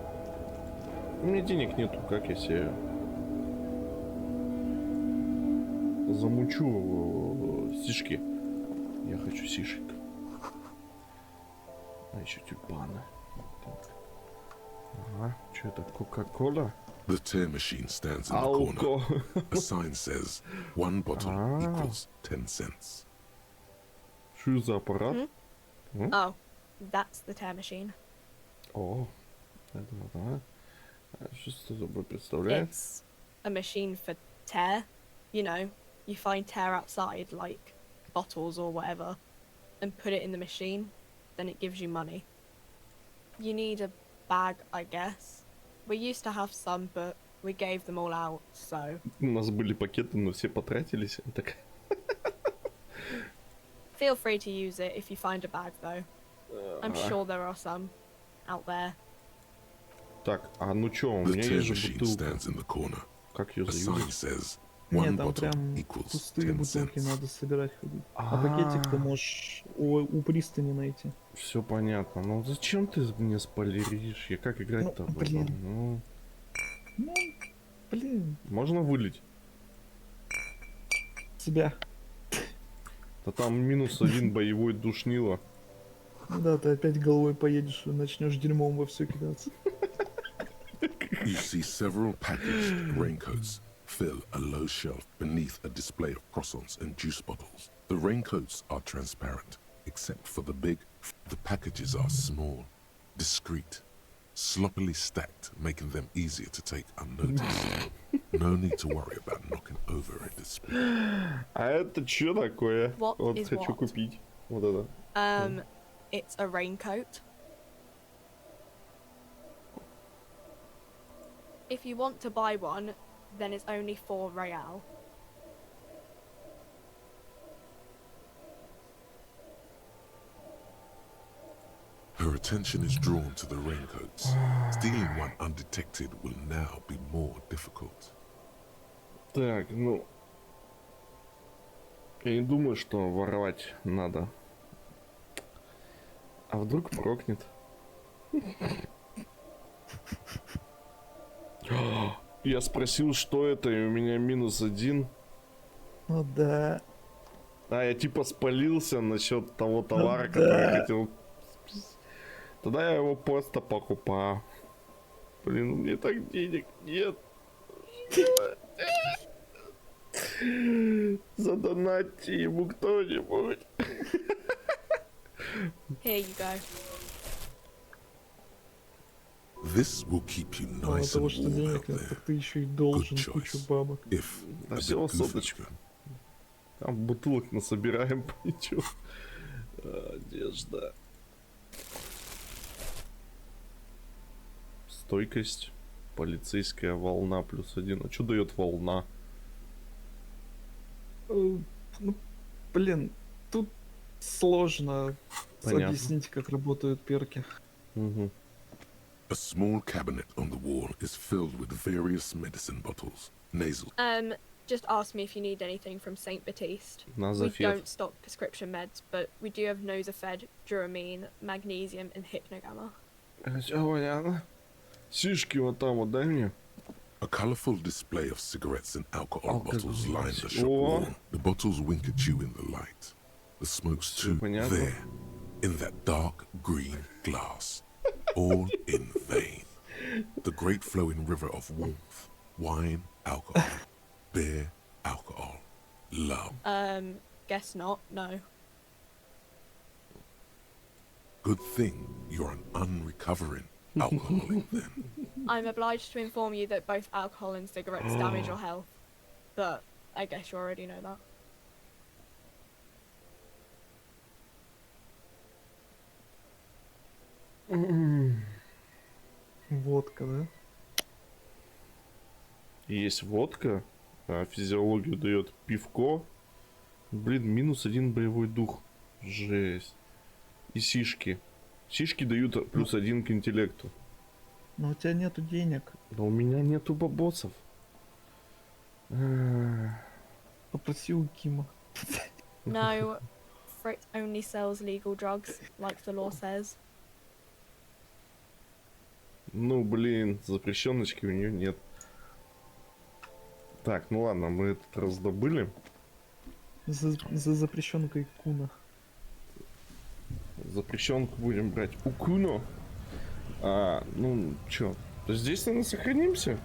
У меня денег нету, как я себе замучу сишки. Я хочу сишек. А еще тюльпаны. Так. Ага. Что это? Кока-кола? The tear machine stands in the corner. A sign says 1 bottle equals 10 cents. Что за аппарат? Oh, that's the tear machine. О, это да. Что это собой представляет? It's a machine for tear. You know, you find tear outside, like bottles or whatever, and put it in the machine, then it gives you money. You need a bag, I guess. We used to have some, but we gave them all out, so... У нас были пакеты, но все потратились. Так. Feel free to use it if you find a bag, though. I'm sure there are some out there. Так, а ну чё, у меня есть же бутылка. Как ее заюзать? Нет, там прям пустые бутылки надо собирать ходить. А пакетик ты можешь у пристани найти. Все понятно. Ну зачем ты мне спойлеришь? Я как играть-то? Ну, блин. Ну, блин. Можно вылить? Себя. Да там -1 боевой душнило. Да, ты опять головой поедешь и начнешь дерьмом во все кидаться. You see several packaged raincoats fill a low shelf beneath a display of croissants and juice bottles. The raincoats are transparent, except for the big. The packages are small, discreet, sloppily stacked, making them easier to take unnoticed. No need to worry about knocking over a display. А это что такое? What Вот is хочу what? купить. Вот это. It's a raincoat. If you want to buy one, then it's only 4 real. Her attention is drawn to the raincoats. Stealing one undetected will now be more difficult. Так, ну... Я не думаю, что воровать надо. А вдруг прокнет? Я спросил, что это, и у меня -1. Ну да. А, я типа спалился насчет того товара, Ну который да. я хотел. Тогда я его просто покупаю. Блин, у меня так денег нет. Задонатьте ему кто-нибудь. Here you go. This will keep you Мало nice того, and что warm денег out нет, there. так ты еще и должен Good кучу choice. бабок. If Да a всего bit goofy. соточку. Там бутылок насобираем, ничего. Одежда. Стойкость. Полицейская волна +1. А что дает волна? Ну, блин, тут сложно Понятно. объяснить, как работают перки. Угу. A small cabinet on the wall is filled with various medicine bottles, nasal. Just ask me if you need anything from St. Baptiste. We Назофет. don't stock prescription meds, but we do have Nosafed, Duramine, Magnesium, and Hypnogamma. Всё понятно. Сишки вот там вот дай мне. A colourful display of cigarettes and alcohol bottles line the shop О. wall. The bottles wink at you in the light. The smoke's too понятно. there, in that dark green glass. All in vain. The great flowing river of warmth, wine, alcohol, beer, alcohol, love. Guess not, no. Good thing you're an unrecovering alcoholic then. I'm obliged to inform you that both alcohol and cigarettes damage your health, but I guess you already know that. Водка, да? Есть водка, а физиологию дает пивко. Блин, -1 боевой дух. Жесть. И сишки. Сишки дают +1 к интеллекту. Но у тебя нету денег. Да у меня нету бабосов. Попроси у Кима. No, Frit only sells legal drugs, like the law says. Ну, блин, запрещеночки у нее нет. Так, ну ладно, мы этот раздобыли. За запрещенкой Куна. Запрещенку будем брать у Куно. Ну, чё, здесь, наверное, сохранимся.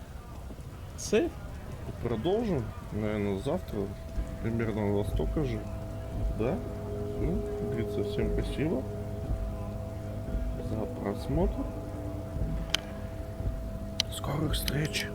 Сейф? Продолжим, наверное, завтра. Примерно во столько же. Да? Ну, как говорится, всем спасибо за просмотр. Скорых встреч.